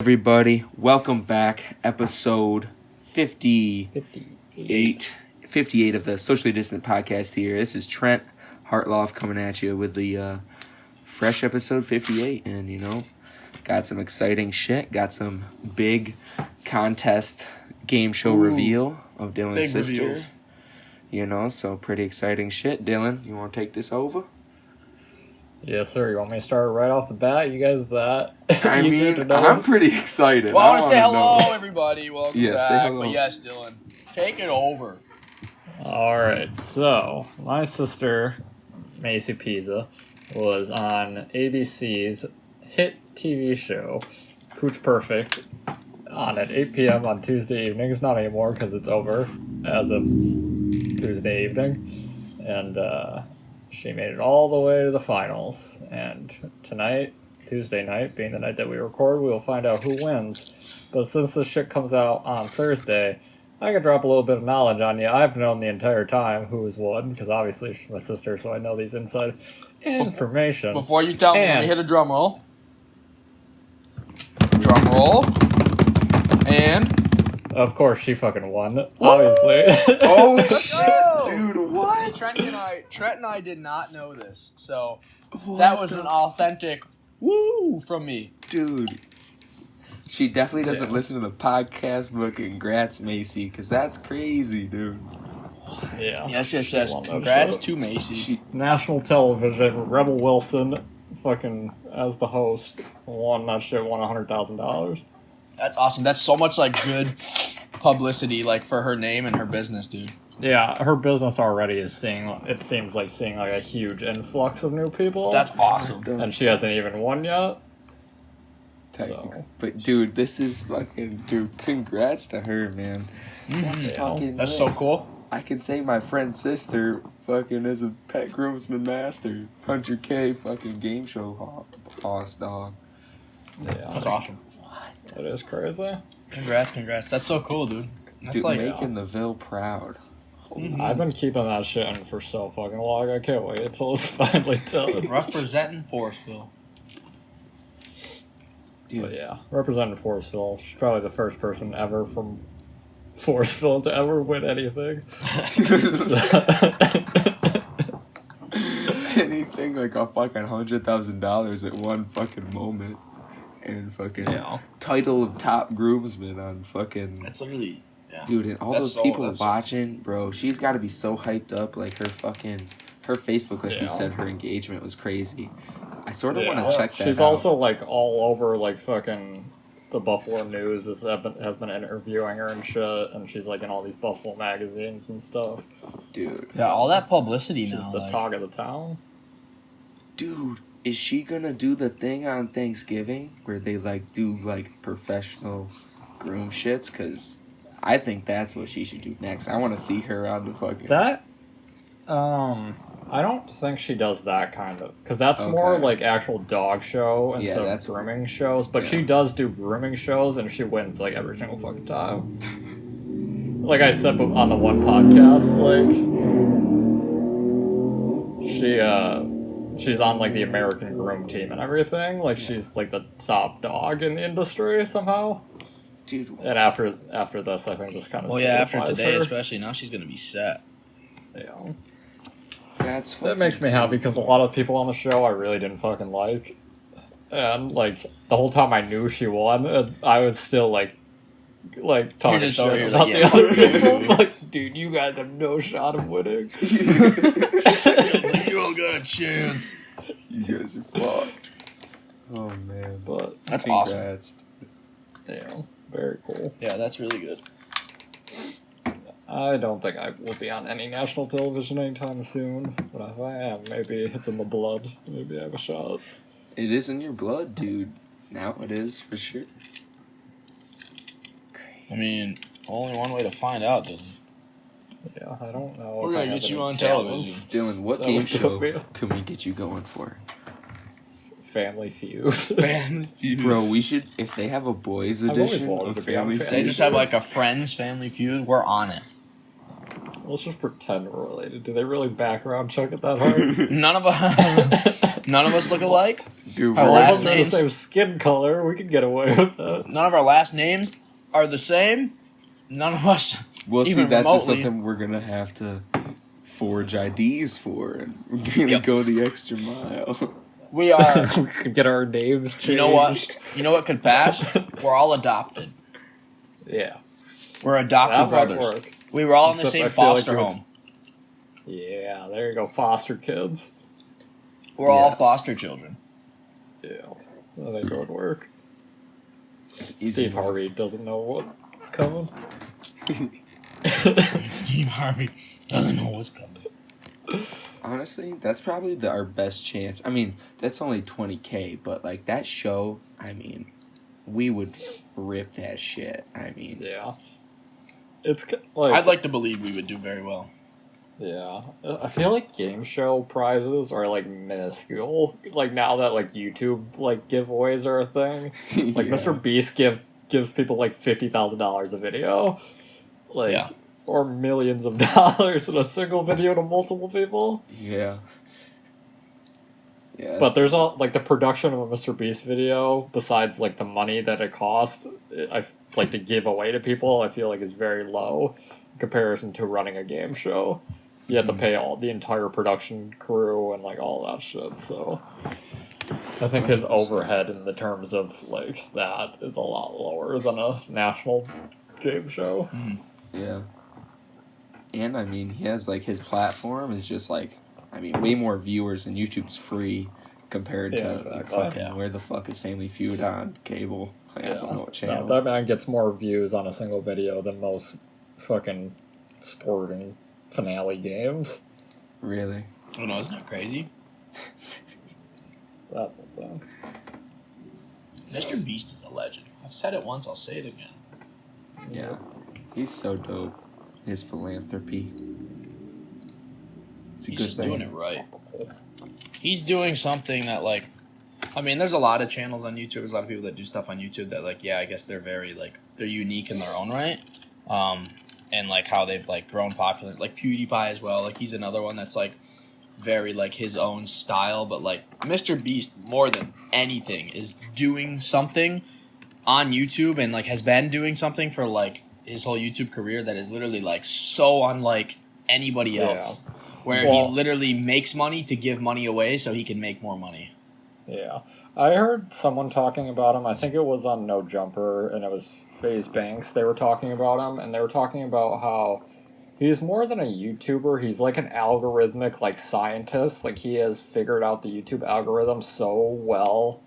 Everybody, welcome back. Episode 58 of the Socially Distant Podcast here. This is Trent Hartloff coming at you with the fresh episode 58. And, got some exciting shit. Got some big contest game show reveal of Dylan's sister. Reveals. So pretty exciting shit. Dylan, you want to take this over? Yes, sir. You want me to start right off the bat? You guys that? I'm pretty excited. Well, I want to say hello, everybody. Welcome back. Say hello. But yes, Dylan, take it over. All right. So, my sister, Macy Pizza, was on ABC's hit TV show, Pooch Perfect, on at 8 p.m. on Tuesday evenings. Not anymore because it's over as of Tuesday evening. And, she made it all the way to the finals, and tonight, Tuesday night, being the night that we record, we will find out who wins. But since this shit comes out on Thursday, I can drop a little bit of knowledge on you. I've known the entire time who's won, because obviously she's my sister, so I know these inside information. Before you tell me, let me hit a drum roll. Drum roll. And... Of course, she fucking won, obviously. Oh, shit, dude, what? See, Trent and I did not know this, so that was an authentic woo from me. Dude. She definitely doesn't listen to the podcast, but congrats, Macy, because that's crazy, dude. Yeah. Yes. Congrats to Macy. National television, Rebel Wilson, fucking, as the host, won $100,000. That's awesome. That's so much, good publicity, for her name and her business, dude. Yeah, her business already is seeing a huge influx of new people. That's awesome. And she hasn't even won yet. So. But, dude, this is fucking... Dude, congrats to her, man. That's so cool. I can say my friend's sister fucking is a pet groomsman master. 100K fucking game show host, dog. Yeah. That's awesome. That is crazy. Congrats. That's so cool, dude. That's making the Ville proud. I've been keeping that shit in for so fucking long. I can't wait until it's finally done. Representing Forestville. Dude. But yeah, representing Forestville. She's probably the first person ever from Forestville to ever win anything. Anything like a fucking $100,000 at one fucking moment. And fucking title of top groomsman on fucking... That's literally... Yeah. Dude, and all those people watching, bro, she's got to be so hyped up. Her Facebook, you said, her engagement was crazy. I sort of want to check that She's out. also, all over, fucking... The Buffalo News has been interviewing her and shit, and she's, in all these Buffalo magazines and stuff. Dude. Yeah, all that publicity now. She's the talk of the town. Dude. Is she gonna do the thing on Thanksgiving where they do professional groom shits? Because I think that's what she should do next. I want to see her on the fucking... That? I don't think she does that kind of... Because that's more actual dog show instead of grooming shows. But she does do grooming shows and she wins every single fucking time. Like I said on the one podcast, she's on the American Groom team and everything. She's the top dog in the industry somehow. Dude. And after this, I think this kind of after today, especially now, she's gonna be set. Yeah. That makes me happy because a lot of people on the show I really didn't fucking like, and the whole time I knew she won, I was still talking shit about the other people. Dude, you guys have no shot of winning. You don't got a chance. You guys are fucked. Oh man, but that's awesome. Yeah, very cool. Yeah, that's really good. I don't think I will be on any national television anytime soon, but if I am, maybe it's in the blood. Maybe I have a shot. It is in your blood, dude. Now it is, for sure. I mean, only one way to find out, Dylan. Yeah, I don't know. We're gonna get you on television. Dylan, what game show can we get you going for? Family Feud. Family Feud. Bro, we should, if they have a boys edition of Family Feud. They just have a Friends Family Feud, we're on it. Let's just pretend we're related. Do they really background check it that hard? None of us look alike. Dude, Our All last of them are the names? same skin color. We could get away with that. None of our last names are the same. None of us well, see, even that's just remotely. something we're gonna have to forge IDs for, and we're gonna go the extra mile. We are. We could get our names changed. You know what? You know what could pass? We're all adopted. Yeah. We're adopted That might brothers. work. We were all in the Except same I feel like foster it was- home. Yeah, there you go. Foster kids. We're all Yes. foster children. Yeah. I think it would work. Easy Steve enough. Harvey doesn't know what's coming. Steve Harvey doesn't know what's coming. Honestly, that's probably our best chance. I mean, that's only 20K, but like that show, I mean, we would rip that shit. I mean, Yeah. It's like I'd like to believe we would do very well. yeah. I feel like game show prizes are like minuscule. Like now that like YouTube like giveaways are a thing. Like yeah. Mr. Beast gives people like $50,000 a video. Like Yeah. or millions of dollars in a single video to multiple people. Yeah. Yeah. But there's all like the production of a Mr. Beast video, besides like the money that it cost, I like to give away to people. I feel like is very low in comparison to running a game show. You have to pay all the entire production crew and like all that shit. So I think his overhead in the terms of like that is a lot lower than a national game show. Yeah. And I mean, he has like his platform is just like, I mean, way more viewers and YouTube's free compared Yeah, to exactly. fucking Yeah. where the fuck is Family Feud on cable? Like, I don't know what channel. No, that man gets more views on a single video than most fucking sporting finale games. Really? Oh no, isn't that crazy? That's insane. Mr. Beast is a legend. I've said it once, I'll say it again. Yeah. He's so dope. His philanthropy. It's a He's good just thing. doing it right. He's doing something that, like, I mean, there's a lot of channels on YouTube. There's a lot of people that do stuff on YouTube that, like, yeah, I guess they're very, like, they're unique in their own right. And, like, how they've, like, grown popular. Like, PewDiePie as well. Like, he's another one that's, like, very, like, his own style. But, like, Mr. Beast, more than anything, is doing something on YouTube and, like, has been doing something for, like, his whole YouTube career that is literally, like, so unlike anybody else. Where he literally makes money to give money away so he can make more money. Yeah. I heard someone talking about him. I think it was on No Jumper, and it was FaZe Banks. They were talking about him, and they were talking about how he's more than a YouTuber. He's like an algorithmic, like, scientist. Like, he has figured out the YouTube algorithm so well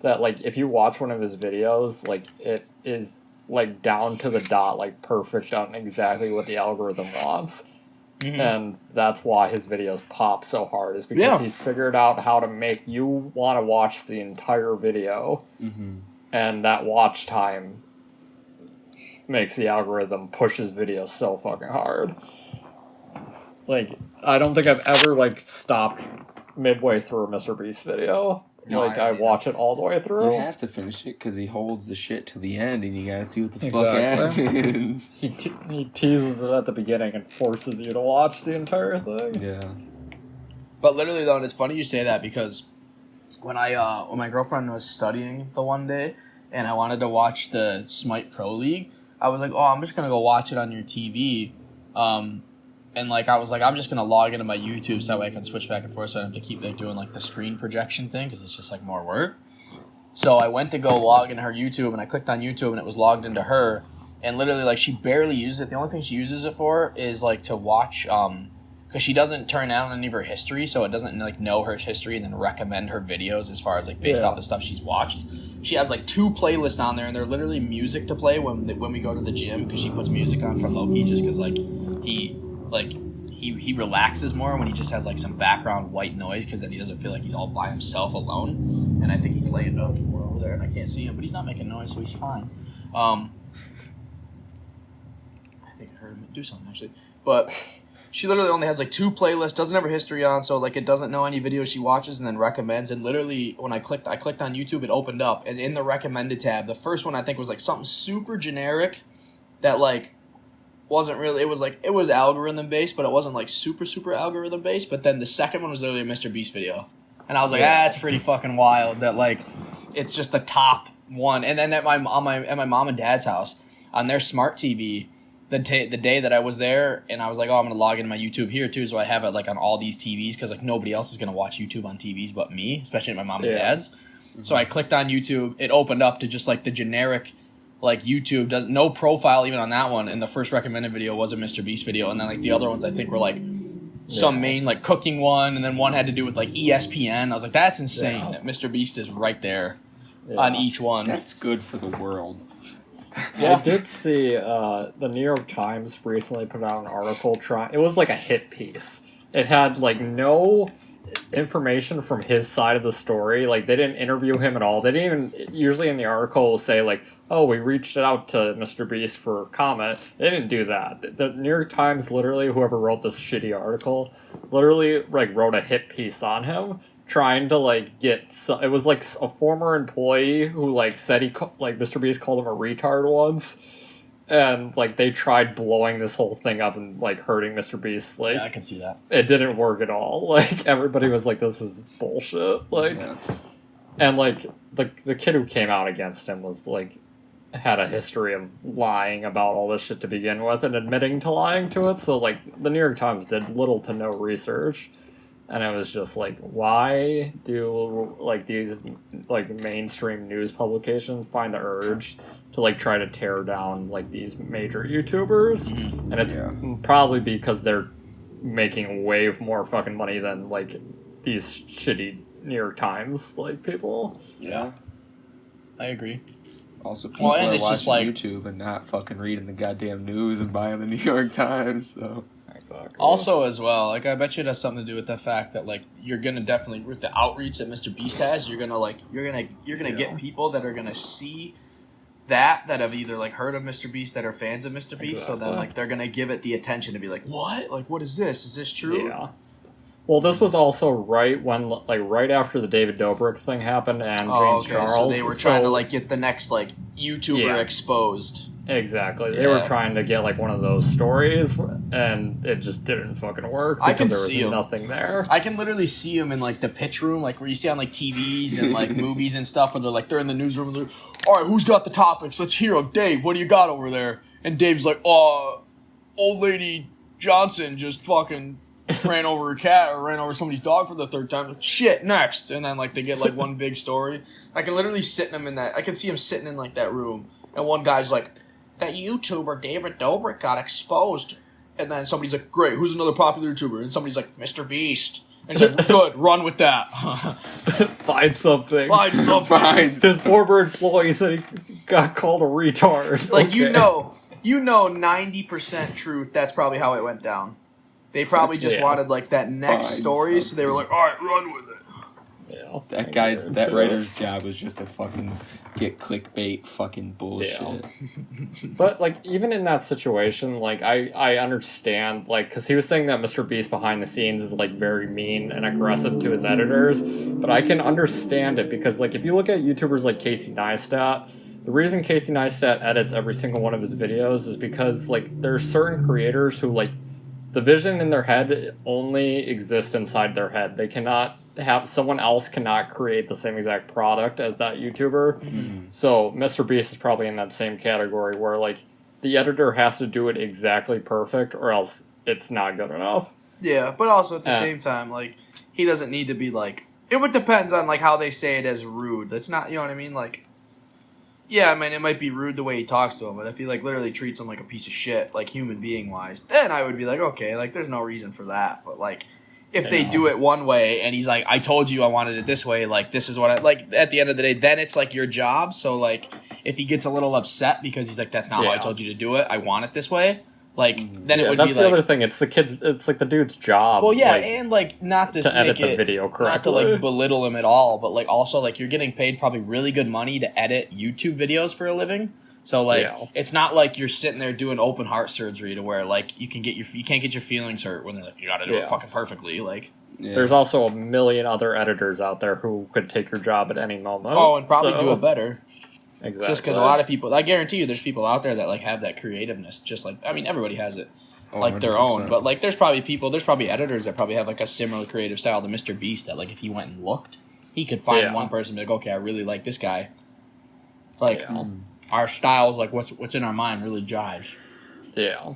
that, like, if you watch one of his videos, like, it is, like, down to the dot, like, perfect on exactly what the algorithm wants. Mm-hmm. And that's why his videos pop so hard, is because Yeah. he's figured out how to make you want to watch the entire video. Mm-hmm. And that watch time makes the algorithm push his videos so fucking hard. Like, I don't think I've ever, like, stopped midway through a Mr. Beast video. No, Like, I I haven't watch it all the way You through. have to finish it because he holds the shit to the end, and you gotta see what the Exactly. fuck happened. He teases it at the beginning and forces you to watch the entire thing. Yeah. But literally, though, and it's funny you say that because when when my girlfriend was studying the one day and I wanted to watch the Smite Pro League, I was like, oh, I'm just going to go watch it on your TV. And, like, I was like, I'm just going to log into my YouTube so that way I can switch back and forth so I don't have to keep, like, doing, like, the screen projection thing because it's just, like, more work. So I went to go log into her YouTube, and I clicked on YouTube, and it was logged into her. And literally, like, she barely uses it. The only thing she uses it for is, like, to watch, because she doesn't turn down any of her history, so it doesn't, like, know her history and then recommend her videos as far as, like, based off the stuff she's watched. She has, like, 2 playlists on there, and they're literally music to play when we go to the gym, because she puts music on for Loki just because, like, he relaxes more when he just has, like, some background white noise, because then he doesn't feel like he's all by himself alone. And I think he's laying up over there, and I can't see him, but he's not making noise, so he's fine. I think I heard him do something, actually. But she literally only has, like, 2 playlists, doesn't have her history on, so, like, it doesn't know any videos she watches and then recommends. And literally, when I clicked on YouTube, it opened up, and in the recommended tab, the first one I think was, like, something super generic that, like, wasn't really, it was algorithm based, but it wasn't, like, super algorithm based. But then the second one was literally a Mr. Beast video, and And I was like, that's pretty fucking wild that, like, it's just the top one. And then at my mom and dad's house, on their smart TV, the day that I was there, and I was like, I'm going to log into my YouTube here, too, so I have it, like, on all these TVs, because, like, nobody else is going to watch YouTube on TVs but me, especially at my mom and dad's. Mm-hmm. So I clicked on YouTube. It opened up to just, like, the generic, like, YouTube. No profile even on that one, and the first recommended video was a Mr. Beast video, and then, like, the other ones I think were, like, some main, like, cooking one, and then one had to do with, like, ESPN. I was like, that's insane that Mr. Beast is right there on each one. That's good for the world. I did see the New York Times recently put out an article it was like a hit piece. It had like no information from his side of the story. Like they didn't interview him at all. They didn't even, usually in the article will say like, oh, we reached out to Mr. Beast for comment. They didn't do that. The New York Times literally, whoever wrote this shitty article, literally like wrote a hit piece on him, trying to like get it was like a former employee who like said like Mr. Beast called him a retard once, and like they tried blowing this whole thing up and like hurting Mr. Beast. Like I can see that it didn't work at all. Like everybody was like, this is bullshit. Like and like the kid who came out against him was like had a history of lying about all this shit to begin with and admitting to lying to it. So like the New York Times did little to no research. And it was just like, why do like these like mainstream news publications find the urge to like try to tear down like these major YouTubers? And it's probably because they're making way more fucking money than like these shitty New York Times like people. Yeah, I agree. Also, people are watching YouTube and not fucking reading the goddamn news and buying the New York Times. So. Exactly. Also, as well, like I bet you it has something to do with the fact that like you're gonna definitely with the outreach that Mr. Beast has, you're gonna get people that are gonna see that have either like heard of Mr. Beast that are fans of Mr. Beast, so then like they're gonna give it the attention to be like, what? Like, what is this? Is this true? Yeah. Well, this was also right after the David Dobrik thing happened and James Charles. So they were trying to like get the next like YouTuber exposed. Exactly. They were trying to get like one of those stories, and it just didn't fucking work because there was nothing there. I can literally see him in like the pitch room, like where you see on like TVs and like movies and stuff, where they're in the newsroom. And they're, all right, who's got the topics? Let's hear them. Dave, what do you got over there? And Dave's like, old lady Johnson just fucking ran over a cat or ran over somebody's dog for the third time. Shit, next. And then like they get like one big story. I can literally sit him in that. I can see him sitting in like that room, and one guy's like, that YouTuber David Dobrik got exposed, and then somebody's like, great, who's another popular YouTuber? And somebody's like, Mr. Beast. And he's like, good, run with that. Find something. His former employee said he got called a retard. Like, okay. you know 90% truth, that's probably how it went down. They probably just wanted, like, that next story, so they were like, all right, run with it. Yeah, that writer's job was just to fucking get clickbait fucking bullshit. Yeah. But like even in that situation, like I understand, like, because he was saying that Mr. Beast behind the scenes is like very mean and aggressive to his editors, but I can understand it because like if you look at YouTubers like Casey Neistat, the reason Casey Neistat edits every single one of his videos is because like there are certain creators who like the vision in their head only exists inside their head. They cannot have someone else cannot create the same exact product as that YouTuber. Mm-hmm. So Mr. Beast is probably in that same category where like the editor has to do it exactly perfect or else it's not good enough. Yeah, but also at the same time, like he doesn't need to be like it would depends on like how they say it as rude. That's not, you know what I mean? Like yeah, I mean, it might be rude the way he talks to him, but if he, like, literally treats him like a piece of shit, like, human being-wise, then I would be like, okay, like, there's no reason for that. But, like, if they do it one way, and he's like, I told you I wanted it this way, like, this is what I... Like, at the end of the day, then it's, like, your job. So, like, if he gets a little upset because he's like, that's not how I told you to do it, I want it this way, like, then it would be, like... That's the other thing. It's the kid's... It's, like, the dude's job. Well, yeah, like, and, like, not to edit the video correctly. Not to, like, belittle him at all, but, like, also, like, you're getting paid probably really good money to edit YouTube videos for a living. So, like, it's not like you're sitting there doing open heart surgery to where, like, you can't get your feelings hurt when they're like, you gotta do it fucking perfectly, like... Yeah. There's also a million other editors out there who could take your job at any moment. Oh, and probably do it better. Exactly. Just because a lot of people... I guarantee you there's people out there that, like, have that creativeness. Just like... I mean, everybody has it. like their own. 100%. But like there's probably editors that probably have like a similar creative style to Mr. Beast that like if he went and looked, he could find one person and be like, okay, I really like this guy. It's like our styles, like what's in our mind really jives. Yeah.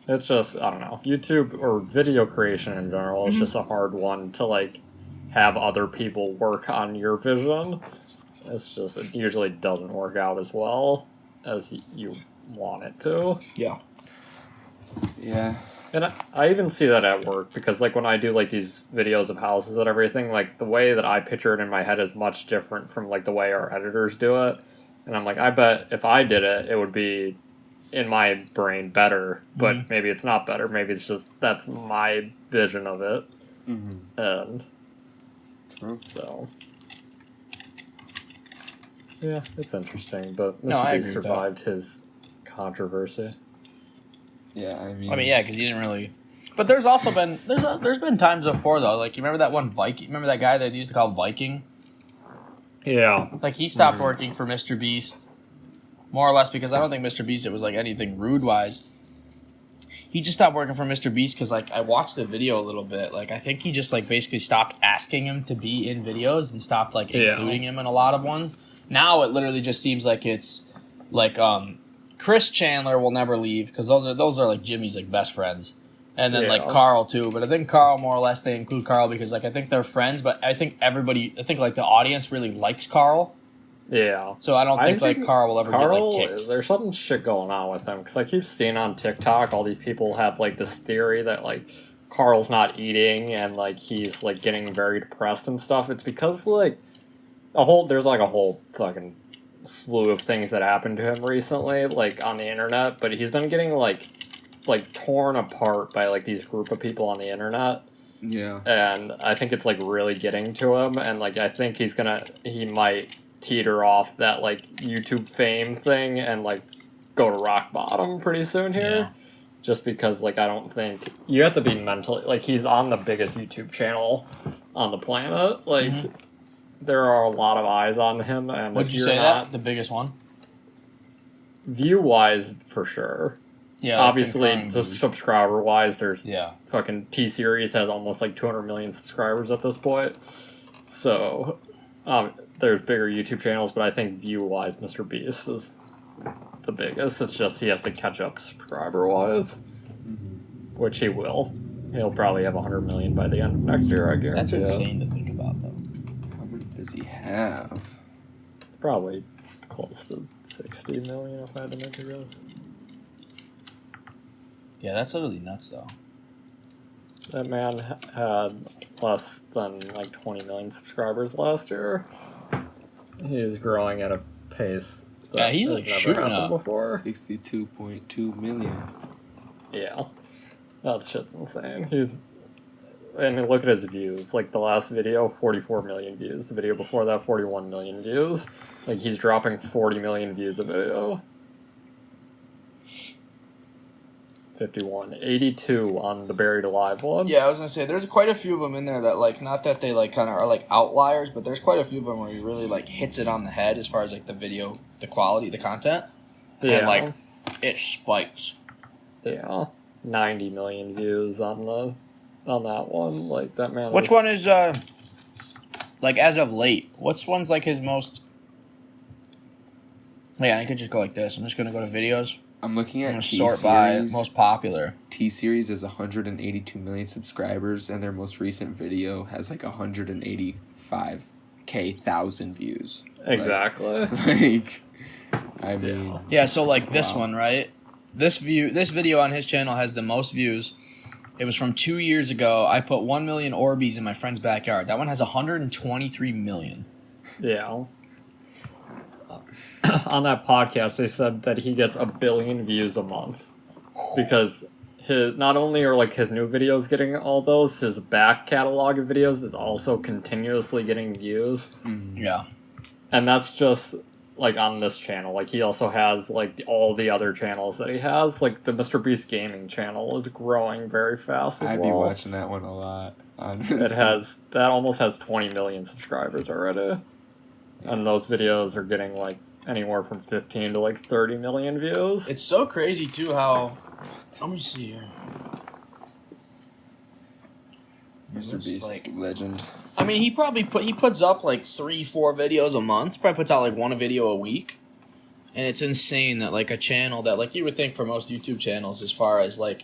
It's just, I don't know, YouTube or video creation in general is just a hard one to, like, have other people work on your vision. It's just, it usually doesn't work out as well as you want it to. Yeah. Yeah. And I even see that at work, because, like, when I do, like, these videos of houses and everything, like, the way that I picture it in my head is much different from, like, the way our editors do it. And I'm like, I bet if I did it, it would be, in my brain, better. But maybe it's not better. Maybe it's just, that's my vision of it. And so... yeah, it's interesting, but Mr. Beast survived his controversy. Yeah, I mean, yeah, because he didn't really. But there's also been there's been times before though. Like you remember that one Viking? Remember that guy that they used to call Viking? Yeah, Like he stopped working for Mr. Beast, more or less because I don't think Mr. Beast it was like anything rude wise. He just stopped working for Mr. Beast because like I watched the video a little bit. Like I think he just like basically stopped asking him to be in videos and stopped like including him in a lot of ones. Now it literally just seems like it's like Chris Chandler will never leave because those are like Jimmy's like best friends, and then like Carl too. But I think Carl more or less they include Carl because like I think they're friends, but I think like the audience really likes Carl. Yeah. So I don't think like Carl will ever get like kicked. There's some shit going on with him because I keep seeing on TikTok all these people have like this theory that like Carl's not eating and like he's like getting very depressed and stuff. It's because like there's like a whole fucking slew of things that happened to him recently, like on the internet, but he's been getting like torn apart by like these group of people on the internet. Yeah. And I think it's like really getting to him, and like I think he might teeter off that like YouTube fame thing and like go to rock bottom pretty soon here. Yeah. Just because like I don't think you have to be mentally like he's on the biggest YouTube channel on the planet. Like there are a lot of eyes on him, and would you say that the biggest one? View wise, for sure. Yeah, obviously, subscriber wise, there's fucking T Series has almost like 200 million subscribers at this point. So, there's bigger YouTube channels, but I think view wise, Mr. Beast is the biggest. It's just he has to catch up subscriber wise, which he will. He'll probably have 100 million by the end of next year. I guarantee. That's insane to think about, though. Does he have? It's probably close to 60 million if I had to make a guess. Yeah, that's literally nuts, though. That man had less than like 20 million subscribers last year. He's growing at a pace that he's has like never shooting happened up. before. 62.2 million. Yeah, that shit's insane. And look at his views. Like, the last video, 44 million views. The video before that, 41 million views. Like, he's dropping 40 million views a video. 51. 82 on the Buried Alive one. Yeah, I was going to say, there's quite a few of them in there that, like, not that they, like, kind of are, like, outliers, but there's quite a few of them where he really, like, hits it on the head as far as, like, the video, the quality, the content. Yeah. And, like, it spikes. Yeah. 90 million views on that one. Like, that man. Which one is, like, as of late, which one's, like, his most... Yeah, I could just go like this. I'm just going to go to videos. I'm looking at sort by most popular. T-Series has 182 million subscribers, and their most recent video has, like, 185,000 views. Exactly. I mean... Yeah, so, like, this one, right? This video on his channel has the most views. It was from 2 years ago. I put 1 million Orbeez in my friend's backyard. That one has 123 million. Yeah. On that podcast, they said that he gets 1 billion views a month because not only are like his new videos getting all those, his back catalog of videos is also continuously getting views. Yeah, and that's just like on this channel. Like he also has like all the other channels that he has. Like the Mr. Beast Gaming channel is growing very fast. I'd be watching that one a lot. That almost has 20 million subscribers already, and those videos are getting like anywhere from 15 to like 30 million views. It's so crazy too how Let me see here. Mr. Beast, like legend. I mean, he puts up like 3-4 videos a month. Probably puts out like one video a week, and it's insane that like a channel that like you would think for most YouTube channels, as far as like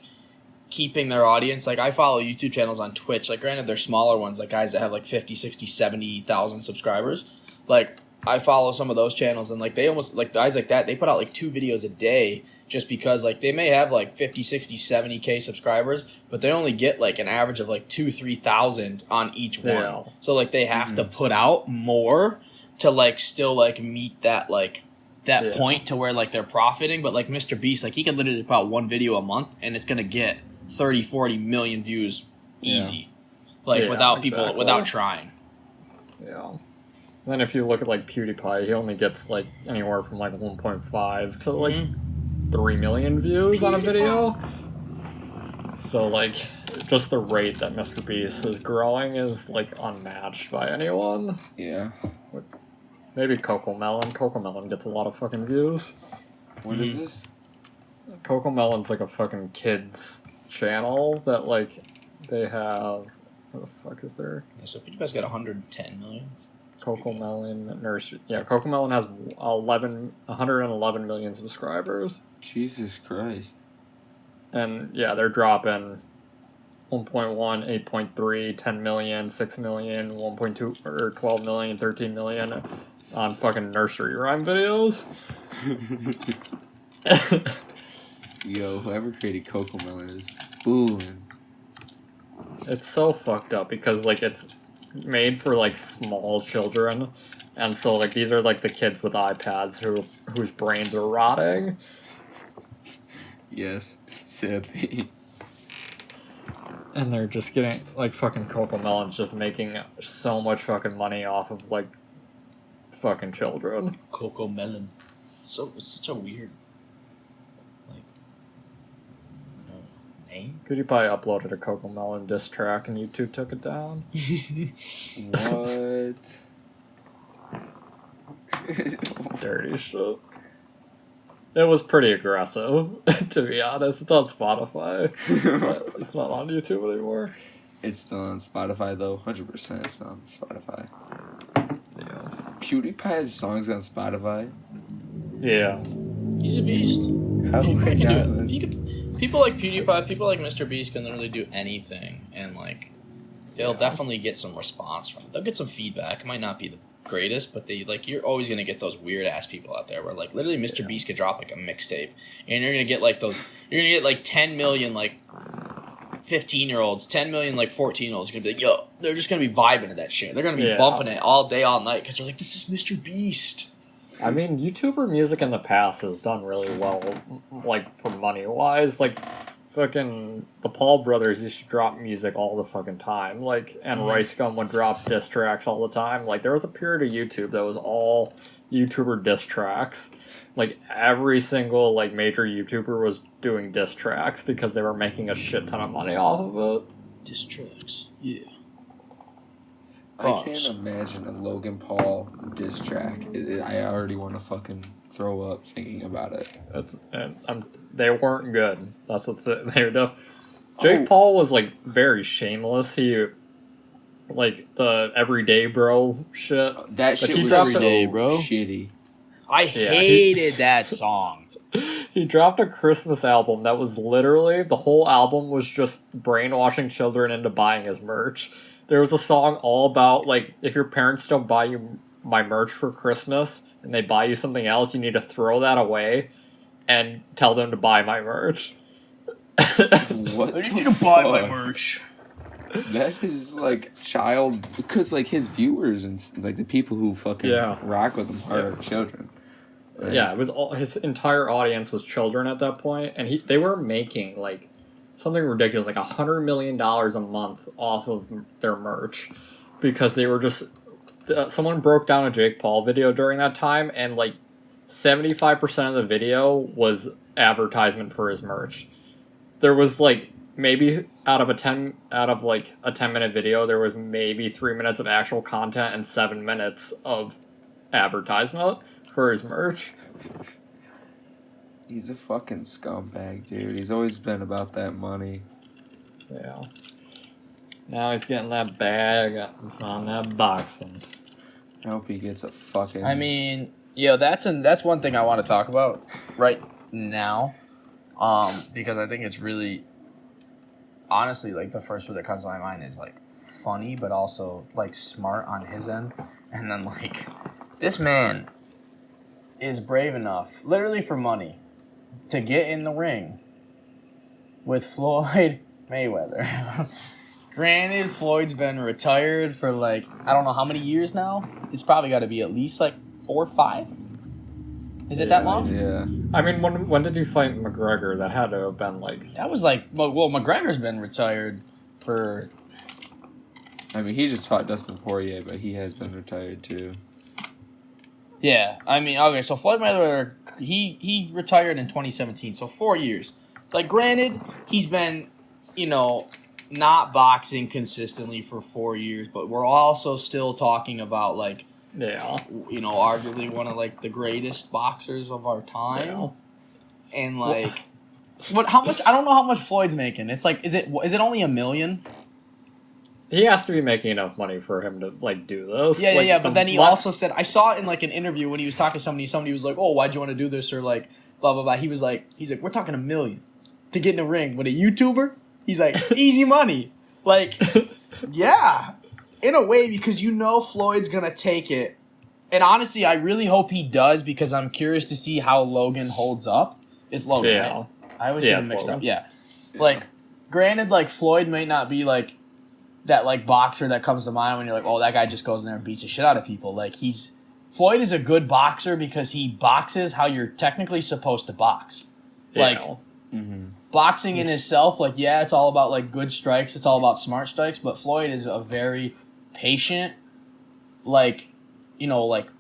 keeping their audience. Like I follow YouTube channels on Twitch. Like granted, they're smaller ones, like guys that have like 50, 60, 70,000 subscribers. Like I follow some of those channels, and like they almost like guys like that. They put out like 2 videos a day. Just because, like, they may have, like, 50, 60, 70K subscribers, but they only get, like, an average of, like, 3,000 on each one. Yeah. So, like, they have to put out more to, like, still, like, meet that, like, that point to where, like, they're profiting. But, like, Mr. Beast, like, he can literally put out one video a month, and it's going to get 30, 40 million views easy. Like, without trying. Yeah. And then if you look at, like, PewDiePie, he only gets, like, anywhere from, like, 1.5 to, like... 3 million views on a video. So like just the rate that Mr. Beast is growing is like unmatched by anyone. Yeah. Maybe Cocomelon. Cocomelon gets a lot of fucking views. What is this? Cocomelon's like a fucking kids channel that like they have. What the fuck is there? Yeah, so PewDiePie's got 110 million. Cocomelon nursery. Yeah, Cocomelon has 111 million subscribers. Jesus Christ. And yeah, they're dropping 1.1, 8.3, 10 million, 6 million, 1.2, or 12 million, 13 million on fucking nursery rhyme videos. Yo, whoever created Cocomelon is booming. It's so fucked up because like it's made for like small children, and so like these are like the kids with iPads whose brains are rotting. Yes, sadly. And they're just getting like fucking Cocomelon's just making so much fucking money off of like fucking children. Cocomelon. So it's such a weird like name. PewDiePie uploaded a Cocomelon diss track and YouTube took it down. What? Dirty shit. It was pretty aggressive, to be honest. It's on Spotify, but it's not on YouTube anymore. It's still on Spotify, though. 100% it's still on Spotify. Yeah. PewDiePie has songs on Spotify? Yeah. He's a beast. How People like PewDiePie, people like Mr. Beast can literally do anything, and like they'll definitely get some response from it. They'll get some feedback. It might not be the greatest, but they like you're always gonna get those weird ass people out there where like literally Mr. Beast could drop like a mixtape, and you're gonna get like those. You're gonna get like 10 million like 15-year-olds, 10 million like 14-year-olds gonna be like, yo, they're just gonna be vibing to that shit. They're gonna be bumping it all day, all night because they're like, this is Mr. Beast. I mean, YouTuber music in the past has done really well, like, for money-wise. Like, fucking, the Paul brothers used to drop music all the fucking time. Like, and Rice Gum would drop diss tracks all the time. Like, there was a period of YouTube that was all YouTuber diss tracks. Like, every single, like, major YouTuber was doing diss tracks because they were making a shit ton of money off of it. Diss tracks, yeah. I can't imagine a Logan Paul diss track. I already want to fucking throw up thinking about it. They weren't good. That's what they were def. Jake Paul was like very shameless. He like the everyday bro shit. That shit was everyday, bro. Shitty. I hated that song. He dropped a Christmas album that was literally the whole album was just brainwashing children into buying his merch. There was a song all about, like, if your parents don't buy you my merch for Christmas and they buy you something else, you need to throw that away and tell them to buy my merch. What? I need you to buy my merch. That is, like, child... Because, like, his viewers and, like, the people who fucking rock with him are children. Like, yeah, it was all... His entire audience was children at that point, and they were making, like... something ridiculous, like $100 million a month off of their merch, because they were just someone broke down a Jake Paul video during that time, and like 75% of the video was advertisement for his merch. There was like maybe out of a 10-minute video, there was maybe 3 minutes of actual content and 7 minutes of advertisement for his merch. He's a fucking scumbag, dude. He's always been about that money. Yeah. Now he's getting that bag on that boxing. I hope he gets a fucking... I mean, that's one thing I want to talk about right now. Because I think it's really... Honestly, like, the first word that comes to my mind is, like, funny, but also, like, smart on his end. And then, like, this man is brave enough, literally for money, to get in the ring with Floyd Mayweather. Granted, Floyd's been retired for, like, I don't know how many years now. It's probably got to be at least, like, 4 or 5. Is it that long? Yeah. I mean, when did he fight McGregor? That had to have been, like... That was, like... Well, McGregor's been retired for... I mean, he just fought Dustin Poirier, but he has been retired, too. Yeah, I mean, okay, so Floyd Mayweather, he retired in 2017, so 4 years. Like, granted, he's been, not boxing consistently for 4 years, but we're also still talking about, like, Yeah. Arguably one of, like, the greatest boxers of our time. Yeah. And, like, how much, I don't know how much Floyd's making. It's like, is it only $1 million? He has to be making enough money for him to, like, do this. Yeah, but then he also said, I saw it in, like, an interview when he was talking to somebody was like, oh, why'd you want to do this, or, like, blah, blah, blah. He's like, we're talking $1 million to get in the ring with a YouTuber? He's like, easy money. Like, yeah, in a way, because Floyd's going to take it. And honestly, I really hope he does, because I'm curious to see how Logan holds up. It's Logan, Yeah. right? I always get him mixed Logan. up. Yeah. Like, granted, like, Floyd might not be, like, that, like, boxer that comes to mind when you're like, oh, that guy just goes in there and beats the shit out of people. Like, Floyd is a good boxer because he boxes how you're technically supposed to box. Like, boxing in itself, like, yeah, it's all about, like, good strikes. It's all about smart strikes. But Floyd is a very patient, like, like,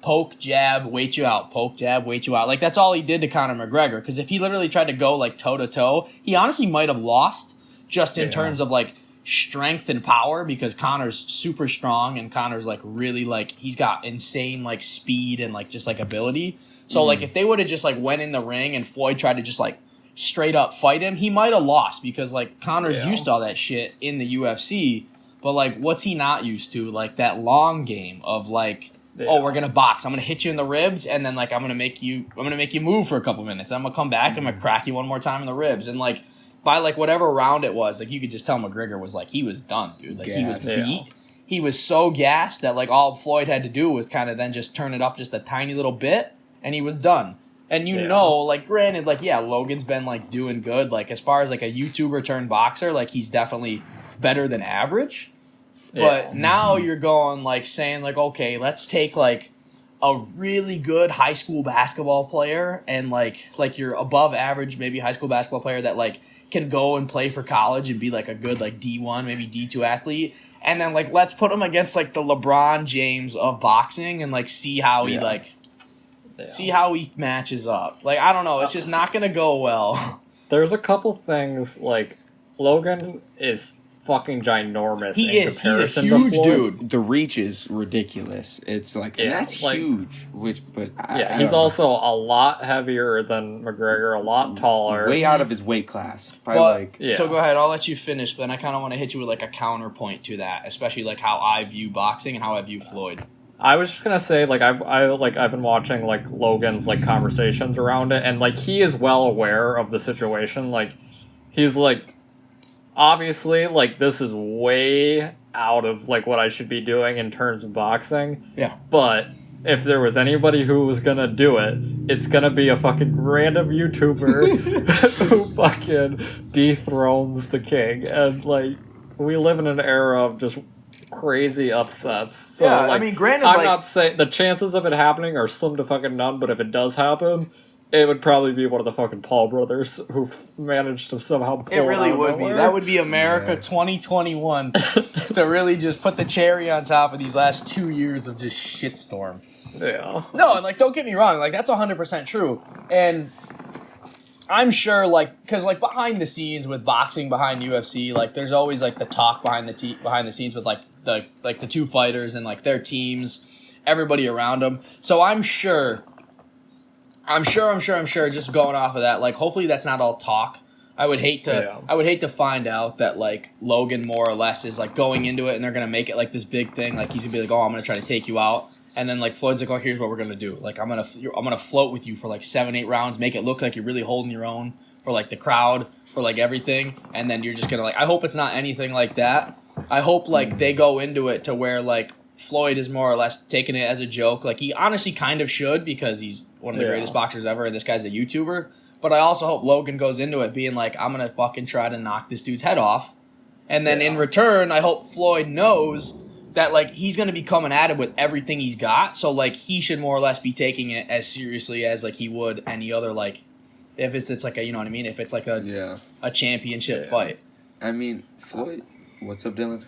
poke, jab, wait you out. Poke, jab, wait you out. Like, that's all he did to Conor McGregor. Because if he literally tried to go, like, toe-to-toe, he honestly might have lost just in terms of, like, strength and power, because Conor's super strong and Conor's, like, really, like, he's got insane, like, speed and, like, just, like, ability. So, like, if they would have just, like, went in the ring and Floyd tried to just, like, straight up fight him, he might have lost, because, like, Conor's used to all that shit in the UFC. But, like, what's he not used to? Like, that long game of, like, oh, we're gonna box. I'm gonna hit you in the ribs, and then, like, I'm gonna make you move for a couple minutes. I'm gonna come back. I'm gonna crack you one more time in the ribs, and, like, by, like, whatever round it was, like, you could just tell McGregor was, like, he was done, dude. Like, he was beat. He was so gassed that, like, all Floyd had to do was kind of then just turn it up just a tiny little bit, and he was done. And like, granted, like, yeah, Logan's been, like, doing good. Like, as far as, like, a YouTuber turned boxer, like, he's definitely better than average. But now you're going, like, saying, like, okay, let's take, like, a really good high school basketball player and, like your above average, maybe high school basketball player that, like, can go and play for college and be, like, a good, like, D1, maybe D2 athlete. And then, like, let's put him against, like, the LeBron James of boxing and, like, see how he, see how he matches up. Like, I don't know. It's just not going to go well. There's a couple things, like, Logan is fucking ginormous. He's a huge dude. The reach is ridiculous. It's like, that's like, huge. He's also a lot heavier than McGregor, a lot taller. Way out of his weight class. So go ahead, I'll let you finish, but then I kind of want to hit you with, like, a counterpoint to that, especially, like, how I view boxing and how I view Floyd. I was just gonna say, like, I've been watching, like, Logan's, like, conversations around it, and, like, he is well aware of the situation. Like, he's like, obviously, like, this is way out of, like, what I should be doing in terms of boxing. Yeah. But if there was anybody who was gonna do it, it's gonna be a fucking random YouTuber who fucking dethrones the king. And, like, we live in an era of just crazy upsets. So, yeah, like, I mean, granted, I'm like, not saying the chances of it happening are slim to fucking none, but if it does happen, it would probably be one of the fucking Paul brothers who managed to somehow pull it really out of would be. nowhere. That would be America 2021 to really just put the cherry on top of these last 2 years of just shitstorm. Yeah. No, and, like, don't get me wrong. Like, that's 100% true. And I'm sure, like, because, like, behind the scenes with boxing, behind UFC, like, there's always, like, the talk behind the scenes with, like, the two fighters and, like, their teams, everybody around them. So I'm sure I'm sure. Just going off of that, like, hopefully that's not all talk. I would hate to find out that like Logan more or less is like going into it and they're gonna make it like this big thing. Like he's gonna be like, oh, I'm gonna try to take you out, and then like Floyd's like, oh, here's what we're gonna do. Like I'm gonna float with you for like 7-8 rounds, make it look like you're really holding your own for like the crowd, for like everything, and then you're just gonna like. I hope it's not anything like that. I hope like they go into it to where like Floyd is more or less taking it as a joke. Like he honestly kind of should because he's one of the greatest boxers ever, and this guy's a YouTuber. But I also hope Logan goes into it being like, I'm going to fucking try to knock this dude's head off. And then in return, I hope Floyd knows that, like, he's going to be coming at him with everything he's got. So, like, he should more or less be taking it as seriously as, like, he would any other, like, if it's like a, you know what I mean? If it's like a championship fight. I mean, Floyd, what's up, Dylan?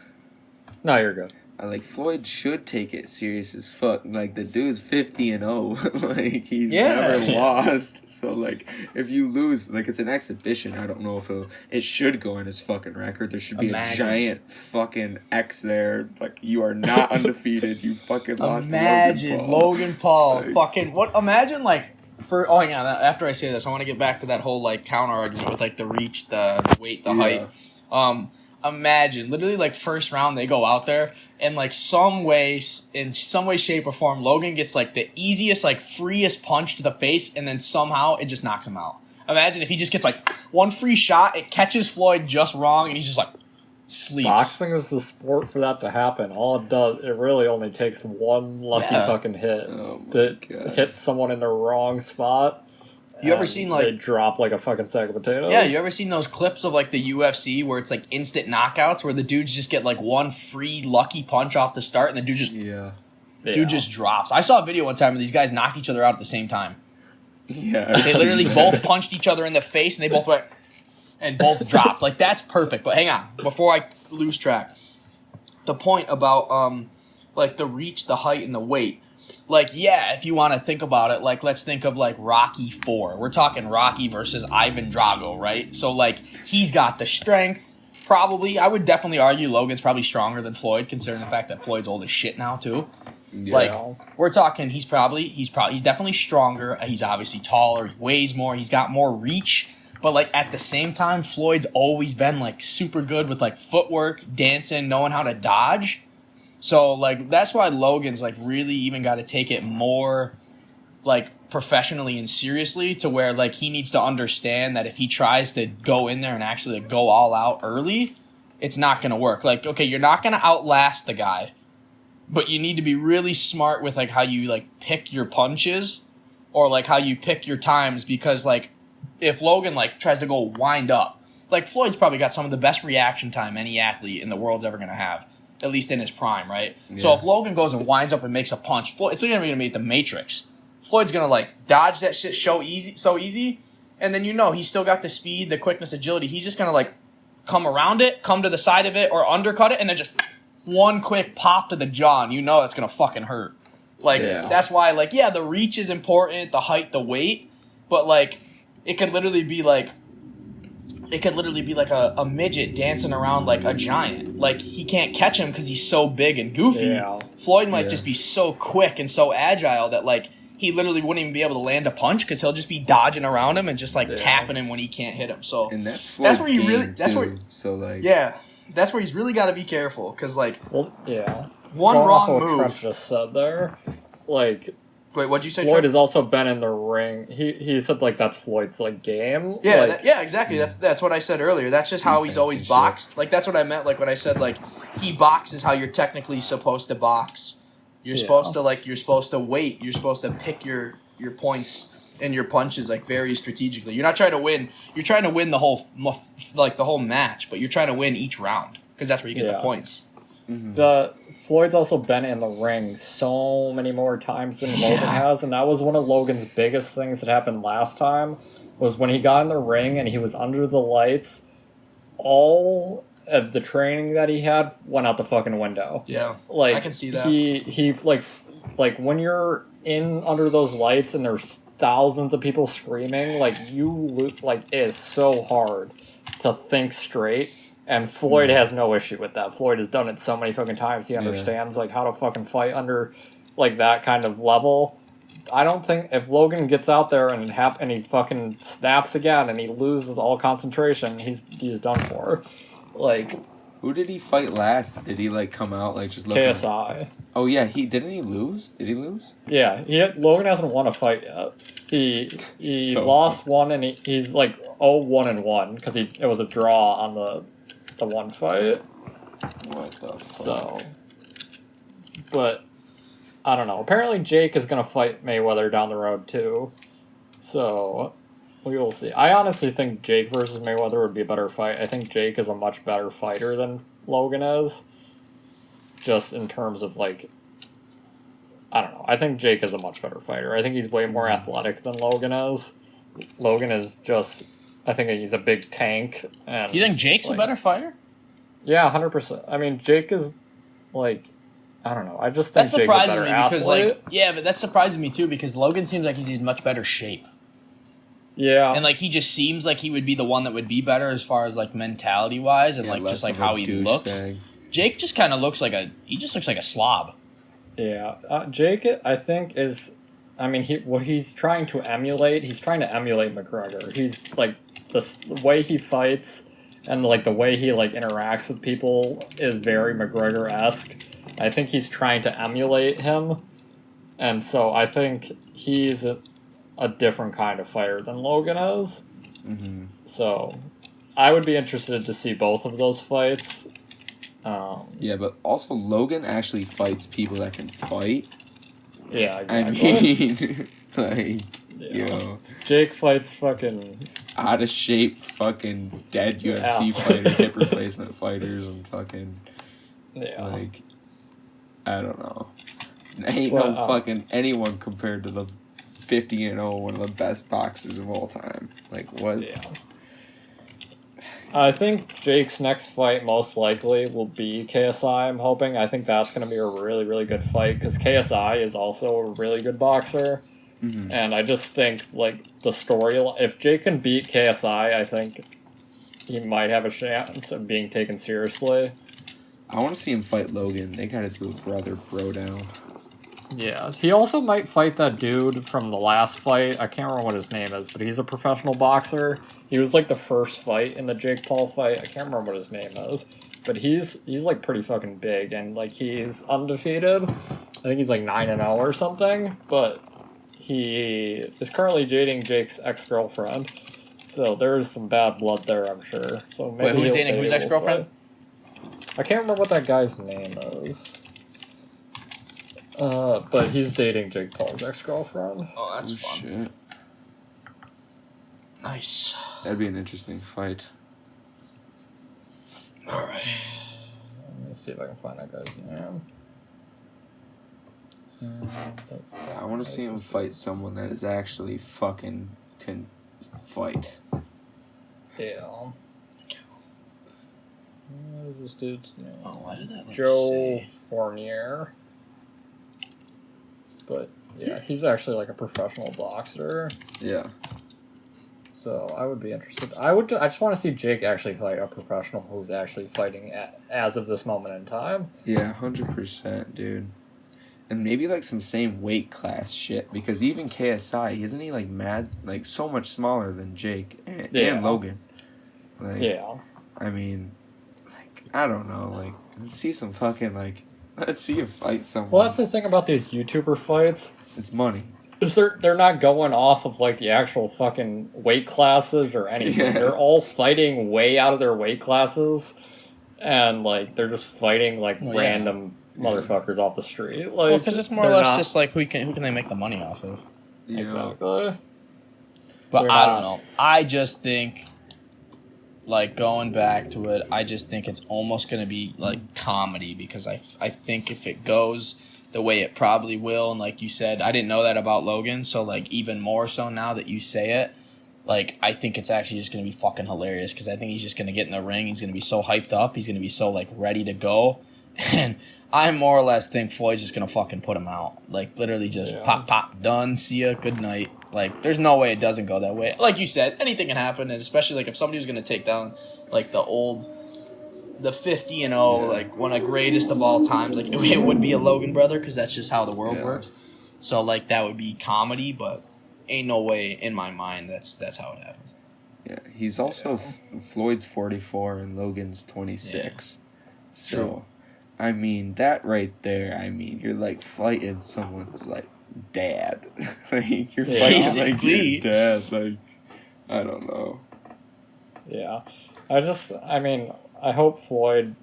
No, you're good. Like, Floyd should take it serious as fuck. Like, the dude's 50-0. Like, he's never lost. So, like, if you lose, like, it's an exhibition. I don't know if it should go on his fucking record. There should be a giant fucking X there. Like, you are not undefeated. You fucking lost to Logan Paul. Like, fucking, what? Imagine, like, hang on. After I say this, I want to get back to that whole, like, counter argument with, like, the reach, the weight, the height. Imagine literally like first round they go out there and like in some way, shape or form, Logan gets like the easiest, like freest punch to the face and then somehow it just knocks him out. Imagine if he just gets like one free shot, it catches Floyd just wrong and he's just like sleeps. Boxing is the sport for that to happen. All it does, it really only takes one lucky fucking hit to hit someone in the wrong spot. You ever seen like they drop like a fucking sack of potatoes? Yeah, you ever seen those clips of like the UFC where it's like instant knockouts where the dudes just get like one free lucky punch off the start and the dude just drops. I saw a video one time where these guys knocked each other out at the same time. Yeah, they literally both punched each other in the face and they both went and both dropped. Like that's perfect. But hang on, before I lose track, the point about like the reach, the height, and the weight. Like, yeah, if you want to think about it, like, let's think of, like, Rocky 4. We're talking Rocky versus Ivan Drago, right? So, like, he's got the strength, probably. I would definitely argue Logan's probably stronger than Floyd, considering the fact that Floyd's old as shit now, too. Yeah. Like, we're talking, he's definitely stronger. He's obviously taller. He weighs more. He's got more reach. But, like, at the same time, Floyd's always been, like, super good with, like, footwork, dancing, knowing how to dodge. So, like, that's why Logan's, like, really even got to take it more, like, professionally and seriously to where, like, he needs to understand that if he tries to go in there and actually like, go all out early, it's not going to work. Like, okay, you're not going to outlast the guy, but you need to be really smart with, like, how you, like, pick your punches or, like, how you pick your times because, like, if Logan, like, tries to go wind up, like, Floyd's probably got some of the best reaction time any athlete in the world's ever going to have. At least in his prime, right? Yeah. So if Logan goes and winds up and makes a punch, it's going to be the Matrix. Floyd's going to, like, dodge that shit so easy, and then he's still got the speed, the quickness, agility. He's just going to, like, come around it, come to the side of it, or undercut it, and then just one quick pop to the jaw, and it's going to fucking hurt. Like, that's why, like, yeah, the reach is important, the height, the weight, but, like, it could literally be, like, a midget dancing around like a giant. Like, he can't catch him because he's so big and goofy. Yeah. Floyd might just be so quick and so agile that, like, he literally wouldn't even be able to land a punch because he'll just be dodging around him and just, like, tapping him when he can't hit him. So and that's Floyd's where you really... That's where... So, like... Yeah. That's where he's really got to be careful because, like... Well, yeah. One wrong move... Trent just said there, like... Wait, what'd you say, Floyd has also been in the ring. He said, like, that's Floyd's, like, game. Yeah, like, exactly. That's what I said earlier. That's just how he's always boxed. Like, that's what I meant, like, when I said, like, he boxes how you're technically supposed to box. You're supposed to, like, you're supposed to wait. You're supposed to pick your points and your punches, like, very strategically. You're not trying to win. You're trying to win the whole match, but you're trying to win each round because that's where you get the points. Mm-hmm. Floyd's also been in the ring so many more times than Logan has, and that was one of Logan's biggest things that happened last time, was when he got in the ring and he was under the lights, all of the training that he had went out the fucking window. Yeah, like, I can see that. He like when you're in under those lights and there's thousands of people screaming, like, it is so hard to think straight. And Floyd has no issue with that. Floyd has done it so many fucking times. He understands, like, how to fucking fight under, like, that kind of level. I don't think if Logan gets out there and he fucking snaps again and he loses all concentration, he's done for. Like, who did he fight last? Did he like come out like just looking? KSI. Oh yeah, didn't he lose? Did he lose? Yeah, Logan hasn't won a fight yet. He So lost one and he's like 0-1-1 because it was a draw on the one fight. What the fuck? So, but I don't know. Apparently Jake is gonna fight Mayweather down the road too. So we will see. I honestly think Jake versus Mayweather would be a better fight. I think Jake is a much better fighter than Logan is. Just in terms of like, I don't know. I think Jake is a much better fighter. I think he's way more athletic than Logan is. Logan is just, I think he's a big tank. And you think Jake's a better fighter? Yeah, 100%. I mean, Jake is like, I don't know. I just think that Jake's a surprises better me athlete. because like, yeah, but that surprises me too because Logan seems like he's in much better shape. Yeah, and like he just seems like he would be the one that would be better as far as like mentality wise and like just like how he looks. Bag. Jake just kind of looks like a slob. Yeah, Jake, I think is, I mean, he's trying to emulate. He's trying to emulate McGregor. He's like the way he fights and like the way he like interacts with people is very McGregor-esque. I think he's trying to emulate him, and so I think he's a different kind of fighter than Logan is. Mm-hmm. So I would be interested to see both of those fights. Yeah, but also Logan actually fights people that can fight. Yeah, I exactly. mean, like, yo. Jake fights fucking out of shape, fucking dead UFC fighters, hip replacement fighters, and fucking, like, I don't know. Ain't no fucking anyone compared to the 50-0, one of the best boxers of all time. Like, what? Yeah. I think Jake's next fight most likely will be KSI, I'm hoping. I think that's going to be a really, really good fight because KSI is also a really good boxer. Mm-hmm. And I just think, like, the story... If Jake can beat KSI, I think he might have a chance of being taken seriously. I want to see him fight Logan. They got to do a brother bro down. Yeah. He also might fight that dude from the last fight. I can't remember what his name is, but he's a professional boxer. He was like the first fight in the Jake Paul fight. I can't remember what his name is. But he's like pretty fucking big and like he's undefeated. I think he's like 9-0 or something. But he is currently dating Jake's ex-girlfriend. So there's some bad blood there, I'm sure. So maybe wait, who's dating whose ex-girlfriend? I can't remember what that guy's name is. But he's dating Jake Paul's ex-girlfriend. Oh, that's fun. Shit. Nice. That'd be an interesting fight. Alright. Let me see if I can find that guy's name. I want to see him fight someone that is actually fucking can fight. Yeah. What is this dude's name? Oh, why did that Joe Fournier. But yeah, he's actually like a professional boxer. Yeah. So I would be interested. I just want to see Jake actually fight a professional who's actually fighting as of this moment in time. Yeah, 100%, dude. And maybe like some same weight class shit because even KSI isn't he like mad like so much smaller than Jake and Logan. Like, yeah. I mean, like I don't know. Like let's see some fucking like let's see you fight someone. Well, that's the thing about these YouTuber fights. It's money. Is they're not going off of like the actual fucking weight classes or anything. Yes. They're all fighting way out of their weight classes, and like they're just fighting like random motherfuckers off the street. Like, because it's more or less just like who can they make the money off of? Yeah. Exactly. But I don't know. I just think, like going back to it, I just think it's almost going to be like comedy because I think if it goes the way it probably will, and like you said, I didn't know that about Logan, so like even more so now that you say it, like I think it's actually just going to be fucking hilarious because I think he's just going to get in the ring, he's going to be so hyped up, he's going to be so like ready to go, and I more or less think Floyd's just going to fucking put him out, like literally just pop, done, see ya, good night. Like there's no way it doesn't go that way. Like you said, anything can happen, and especially like if somebody was going to take down like the 50-0, like one of the greatest of all times. Like it would be a Logan brother because that's just how the world works. So like that would be comedy, but ain't no way in my mind that's how it happens. Yeah, he's also Floyd's 44 and Logan's 26. Yeah. So, True. I mean, that right there, I mean, you're like fighting someone's like dad. Like you're fighting like your dad. Like, I don't know. Yeah. I hope Floyd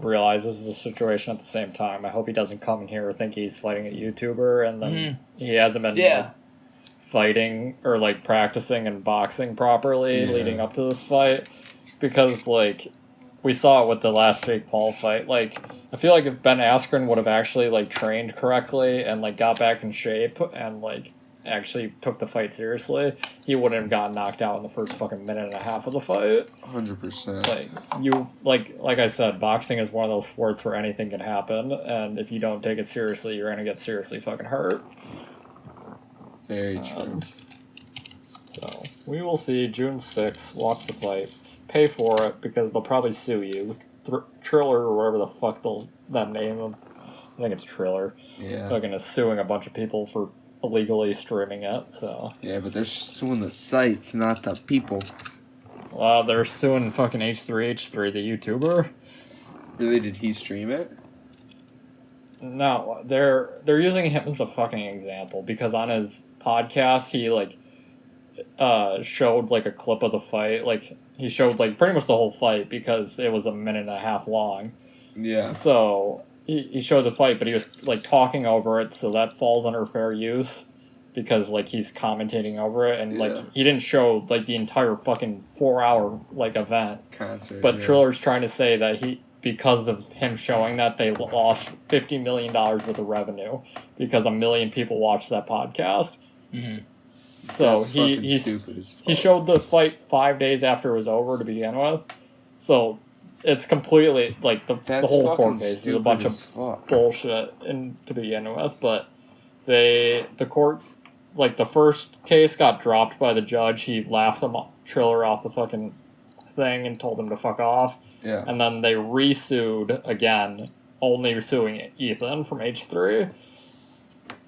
realizes the situation at the same time. I hope he doesn't come in here and think he's fighting a YouTuber and then he hasn't been like, fighting or like practicing and boxing properly leading up to this fight, because like we saw it with the last Jake Paul fight. Like I feel like if Ben Askren would have actually like trained correctly and like got back in shape and like actually took the fight seriously, he wouldn't have gotten knocked out in the first fucking minute and a half of the fight. 100%. Like you like I said, boxing is one of those sports where anything can happen, and if you don't take it seriously, you're gonna get seriously fucking hurt. Very true. So, we will see June 6th. Watch the fight. Pay for it, because they'll probably sue you. Triller, or whatever the fuck that name of. I think it's Triller. Yeah. Fucking is suing a bunch of people for illegally streaming it, so. Yeah, but they're suing the sites, not the people. Well, they're suing fucking H3H3, the YouTuber. Really, did he stream it? No, they're using him as a fucking example, because on his podcast he like showed like a clip of the fight. Like he showed like pretty much the whole fight because it was a minute and a half long. Yeah. So he showed the fight, but he was like talking over it, so that falls under fair use because like he's commentating over it, and like he didn't show like the entire fucking 4-hour like event concert. But Triller's trying to say that because of him showing that, they lost $50 million worth of revenue because 1 million people watched that podcast. Mm-hmm. So he showed the fight 5 days after it was over to begin with. So it's completely like the whole court case is a bunch of bullshit to begin with. But the court, like the first case got dropped by the judge. He laughed Triller off the fucking thing and told him to fuck off. Yeah. And then they re-sued again, only suing Ethan from H3.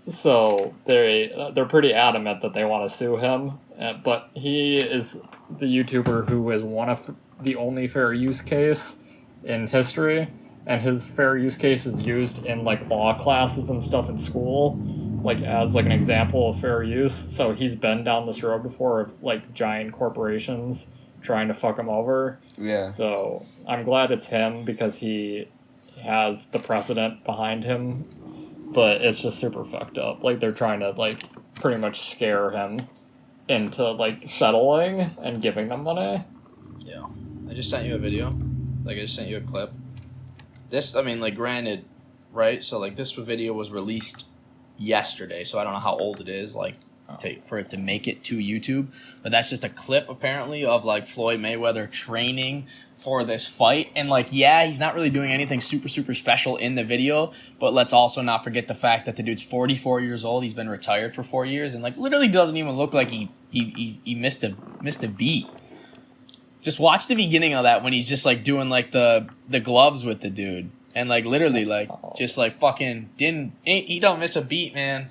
So they're pretty adamant that they want to sue him. But he is the YouTuber who has won the only fair use case in history. And his fair use case is used in like law classes and stuff in school, like as like an example of fair use. So he's been down this road before of like giant corporations trying to fuck him over. Yeah. So I'm glad it's him because he has the precedent behind him, but it's just super fucked up. Like they're trying to like pretty much scare him into like settling and giving them money. Yeah. I just sent you a video. Like I just sent you a clip. This, I mean, like granted, right? So like this video was released yesterday, so I don't know how old it is. Like for it to make it to YouTube, but that's just a clip apparently of like Floyd Mayweather training for this fight, and like he's not really doing anything super special in the video, but let's also not forget the fact that the dude's 44 years old. He's been retired for 4 years and like literally doesn't even look like he missed a beat. Just watch the beginning of that when he's just like doing like the gloves with the dude, and like literally like just like fucking he don't miss a beat, man.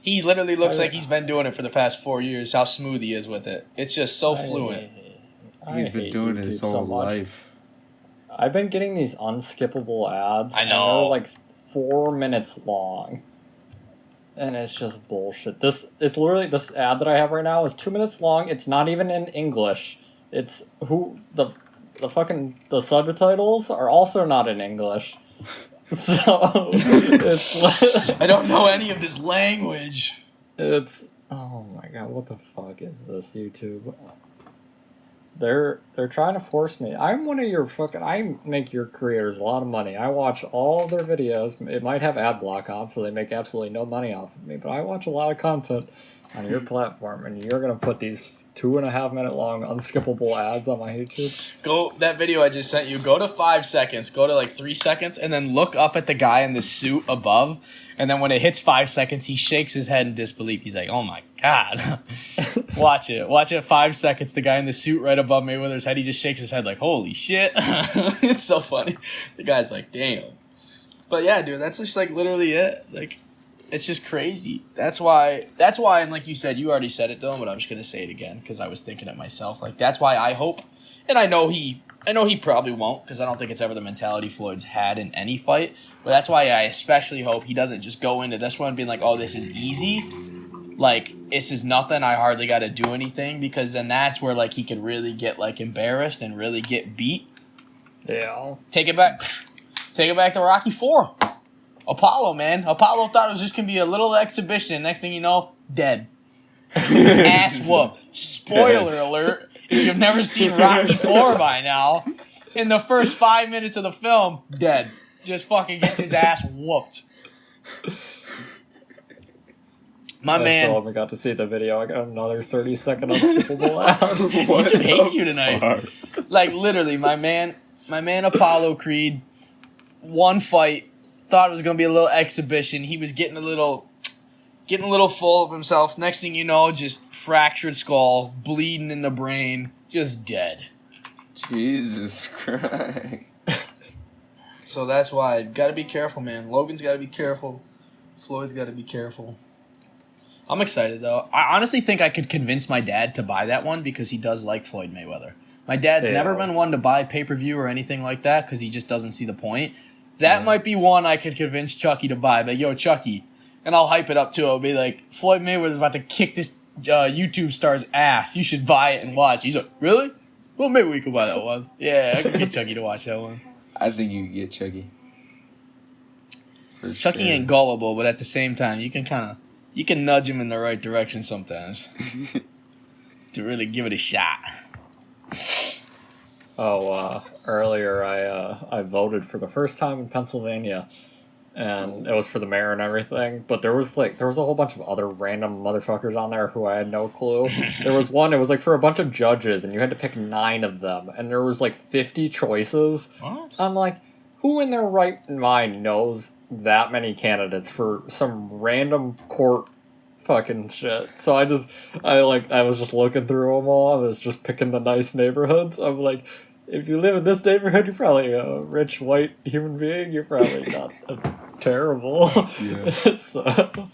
He literally looks like he's been doing it for the past 4 years, how smooth he is with it. It's just so fluent. He's been doing it his whole life. I've been getting these unskippable ads. I know. And they're like 4 minutes long. And it's just bullshit. It's literally, this ad that I have right now is 2 minutes long. It's not even in English. It's the subtitles are also not in English. So it's I don't know any of this language. Oh my god, what the fuck is this, YouTube? They're trying to force me. I'm one of your I make your creators a lot of money. I watch all their videos. It might have ad block on, so they make absolutely no money off of me, but I watch a lot of content on your platform, and you're gonna put these 2.5 minute long unskippable ads on my YouTube. That video I just sent you, go to 5 seconds, go to like 3 seconds, and then look up at the guy in the suit above, and then when it hits 5 seconds, he shakes his head in disbelief. He's like, oh my god. Watch it 5 seconds, the guy in the suit right above Mayweather's head, he just shakes his head like, holy shit. It's so funny. The guy's like, damn. But yeah, dude, that's just like literally it. Like, It's just crazy. That's why, and like you said, you already said it, Dylan, but I'm just going to say it again because I was thinking it myself. Like, that's why I hope, and I know he probably won't because I don't think it's ever the mentality Floyd's had in any fight, but that's why I especially hope he doesn't just go into this one being like, oh, this is easy. Like, this is nothing. I hardly got to do anything, because then that's where, like, he could really get, like, embarrassed and really get beat. Yeah. Take it back to Rocky IV. Apollo, man. Apollo thought it was just going to be a little exhibition. Next thing you know, dead. Ass whoop. Spoiler alert. If you've never seen Rocky IV by now, in the first 5 minutes of the film, dead. Just fucking gets his ass whooped. My man. I still haven't got to see the video. I got another 30-second unskippable laugh. Richard hates you tonight. Like, literally, my man Apollo Creed, one fight, thought it was going to be a little exhibition. He was getting a little full of himself. Next thing you know, just fractured skull, bleeding in the brain, just dead. Jesus Christ. So that's why, got to be careful, man. Logan's got to be careful. Floyd's got to be careful. I'm excited, though. I honestly think I could convince my dad to buy that one because he does like Floyd Mayweather. My dad's never been one to buy pay-per-view or anything like that because he just doesn't see the point. That might be one I could convince Chucky to buy. But, yo, Chucky, and I'll hype it up, too. I'll be like, Floyd Mayweather's about to kick this YouTube star's ass. You should buy it and watch. He's like, really? Well, maybe we could buy that one. Yeah, I could get Chucky to watch that one. I think you could get Chucky. Chucky ain't gullible, but at the same time, you can nudge him in the right direction sometimes to really give it a shot. Earlier I voted for the first time in Pennsylvania, and it was for the mayor and everything, but there was a whole bunch of other random motherfuckers on there who I had no clue. There was one, it was like for a bunch of judges, and you had to pick 9 of them, and there was like 50 choices. What? I'm like, who in their right mind knows that many candidates for some random court fucking shit? So I was just looking through them all. I was just picking the nice neighborhoods. I'm like, if you live in this neighborhood, you're probably a rich white human being. You're probably not terrible. Yeah.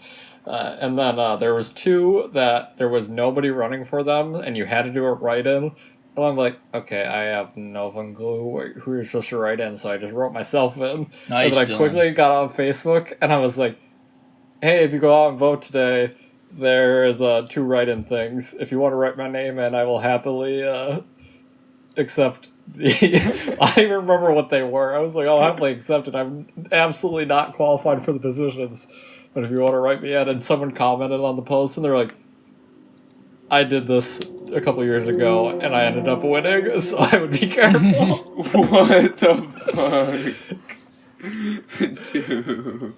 And then there was 2 that there was nobody running for them, and you had to do it right in. And I'm like, okay, I have no fucking clue who you're supposed to write in, so I just wrote myself in. Nice, and then I quickly got on Facebook, and I was like, hey, if you go out and vote today, there is 2 write-in things. If you want to write my name in, I will happily accept the... I don't even remember what they were. I was like, I'll happily accept it. I'm absolutely not qualified for the positions. But if you want to write me in, and someone commented on the post, and they're like, I did this a couple years ago, and I ended up winning, so I would be careful. What the fuck? Dude.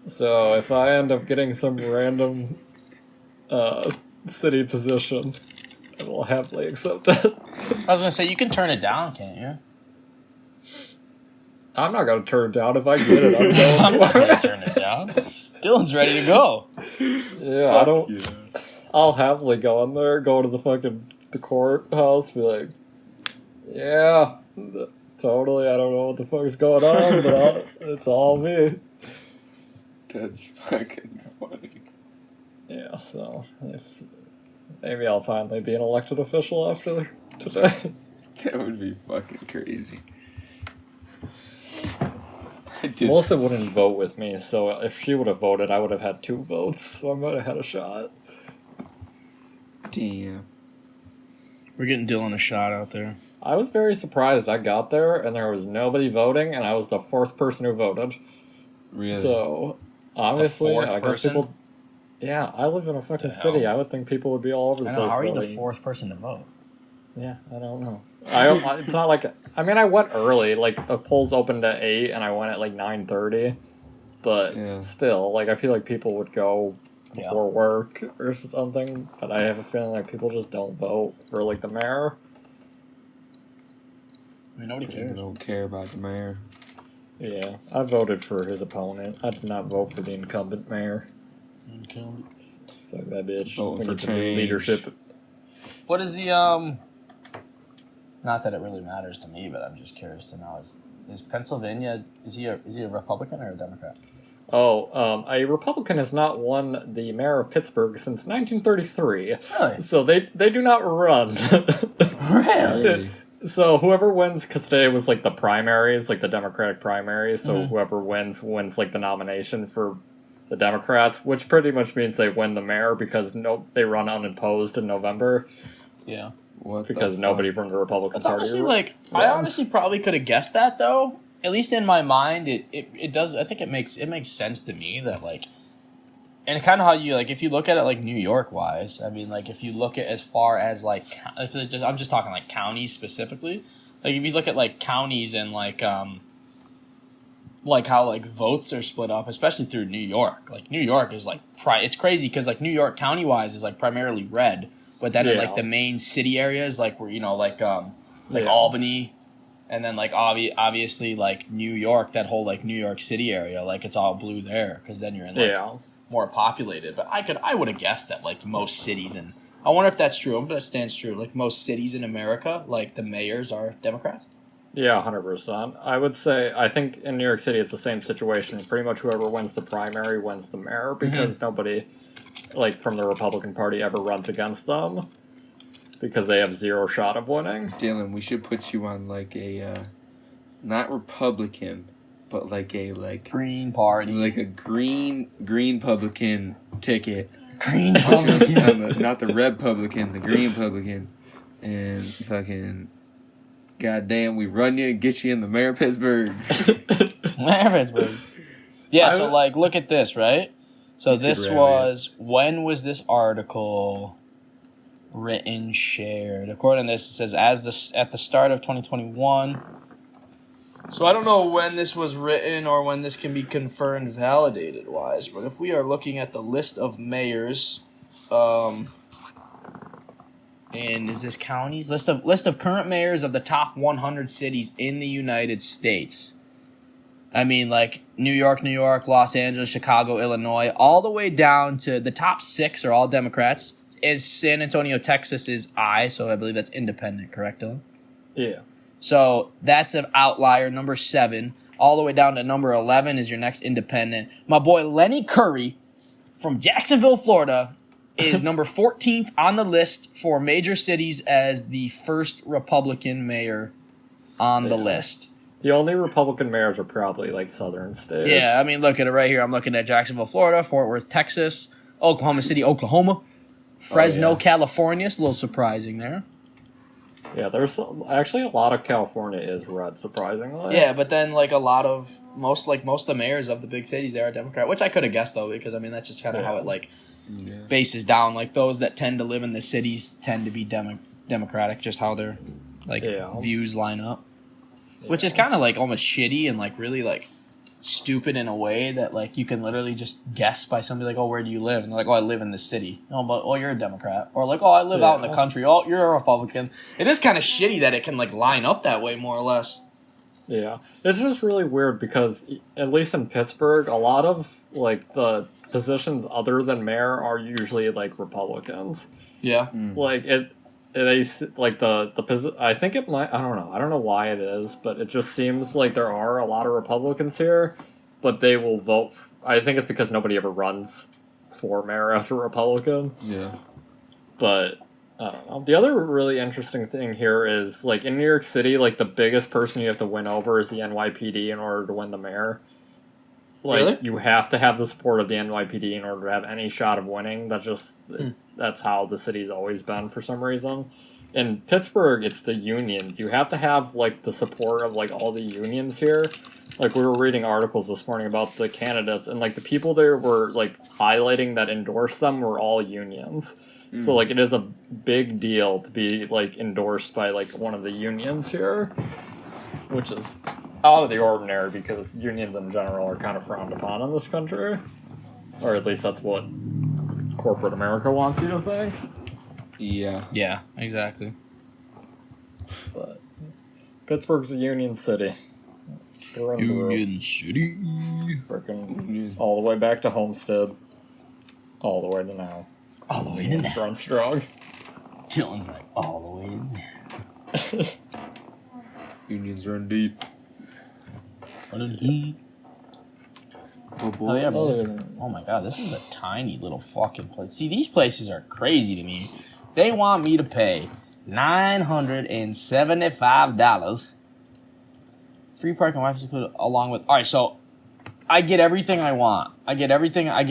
So if I end up getting some random city position, I will happily accept it. I was going to say, you can turn it down, can't you? I'm not going to turn it down. If I get it, I'm going I'm not going to turn it down. Dylan's ready to go. Yeah, I don't... Yeah. I'll happily go in there, go to the courthouse, be like, yeah, totally, I don't know what the fuck is going on, but it's all me. That's fucking funny. Yeah, so maybe I'll finally be an elected official after today. That would be fucking crazy. Melissa wouldn't vote with me, so if she would have voted, I would have had 2 votes, so I might have had a shot. Damn. We're getting Dylan a shot out there. I was very surprised. I got there, and there was nobody voting, and I was the 4th person who voted. Really? So, obviously, I guess people... Yeah, I live in a fucking city. I would think people would be all over the place. How are you the 4th person to vote? Yeah, I don't know. It's not like... I mean, I went early. Like, the polls opened at 8, and I went at, like, 9:30. But still, like, I feel like people would go before work or something. But I have a feeling like people just don't vote for, like, the mayor. I mean, nobody cares. They don't care about the mayor. Yeah, I voted for his opponent. I did not vote for the incumbent mayor. Incumbent. Fuck that bitch. Vote for change. Leadership. What is the, not that it really matters to me, but I'm just curious to know, is Pennsylvania, is he a Republican or a Democrat? A Republican has not won the mayor of Pittsburgh since 1933. Really? So they do not run. Really? So whoever wins, because today was like the primaries, like the Democratic primaries. So whoever wins like the nomination for the Democrats, which pretty much means they win the mayor because they run unopposed in November. Yeah. Because nobody from the Republican Party. Honestly, I honestly probably could have guessed that though. At least in my mind, it does. I think it makes sense to me that and kind of how you if you look at it New York wise. I mean, if you look at as far as I'm just talking counties specifically. If you look at counties and how votes are split up, especially through New York. New York is it's crazy because New York county wise is primarily red, but then in the main city areas where Albany. And then, obviously, New York, that whole, New York City area, it's all blue there, because then you're in, more populated. But I would have guessed that, most cities, and I wonder if that's true. I bet it stands true. Most cities in America, the mayors are Democrats. Yeah, 100%. I would say, I think in New York City it's the same situation. Pretty much whoever wins the primary wins the mayor, because nobody, from the Republican Party ever runs against them. Because they have zero shot of winning. Dylan, we should put you on a not Republican, but a Green Party, a green Publican ticket. Green Publican, not the red Publican, the green Publican, and fucking goddamn, we run you and get you in the mayor of Pittsburgh. Mayor of Pittsburgh. Yeah, so look at this, right? So this was when was this article written, shared? According to this, it says at the start of 2021. So I don't know when this was written or when this can be confirmed validated wise, but if we are looking at the list of mayors, and is this counties list of current mayors of the top 100 cities in the United States? I mean, New York, Los Angeles, Chicago, Illinois, all the way down to the top 6 are all Democrats. Is San Antonio, Texas is I, so I believe that's independent, correct, Dylan? Yeah. So that's an outlier, number 7. All the way down to number 11 is your next independent. My boy Lenny Curry from Jacksonville, Florida, is number 14th on the list for major cities as the first Republican mayor on the list. The only Republican mayors are probably southern states. Yeah, I mean, look at it right here. I'm looking at Jacksonville, Florida, Fort Worth, Texas, Oklahoma City, Oklahoma, Fresno, California. It's a little surprising there. Yeah, there's actually a lot of California is red, surprisingly. Yeah, but then a lot of most of the mayors of the big cities there are Democrat, which I could have guessed though, because I mean that's just kind of how it bases down. Those that tend to live in the cities tend to be Democratic, just how their views line up, which is kind of almost shitty and really stupid in a way that you can literally just guess by somebody oh, where do you live? And they're I live in this city. Oh, but you're a Democrat. Or oh, I live out in the country. Oh, you're a Republican. It is kind of shitty that it can line up that way more or less. Yeah. It's just really weird because at least in Pittsburgh, a lot of the positions other than mayor are usually Republicans. Yeah. I think it might, I don't know why it is, but it just seems there are a lot of Republicans here, but they will vote, I think it's because nobody ever runs for mayor as a Republican. Yeah. But, I don't know. The other really interesting thing here is, in New York City, the biggest person you have to win over is the NYPD in order to win the mayor. Really? You have to have the support of the NYPD in order to have any shot of winning. That's how the city's always been for some reason. In Pittsburgh, it's the unions. You have to have the support of all the unions here. We were reading articles this morning about the candidates, and the people there were highlighting that endorsed them were all unions. So it is a big deal to be endorsed by one of the unions here, which is out of the ordinary because unions in general are kind of frowned upon in this country. Or at least that's what corporate America wants you to think. Yeah. Yeah, exactly. But Pittsburgh's a union city. Union City. Freaking all the way back to Homestead. All the way to now. All the way to now. Front strong. Dylan's all the way to now. Unions run deep. Oh boy. Oh, yeah, oh my god, this is a tiny little fucking place. See, these places are crazy to me. They want me to pay $975. Free parking, Wi-Fi included, along with... Alright, so I get everything I want. I get everything. I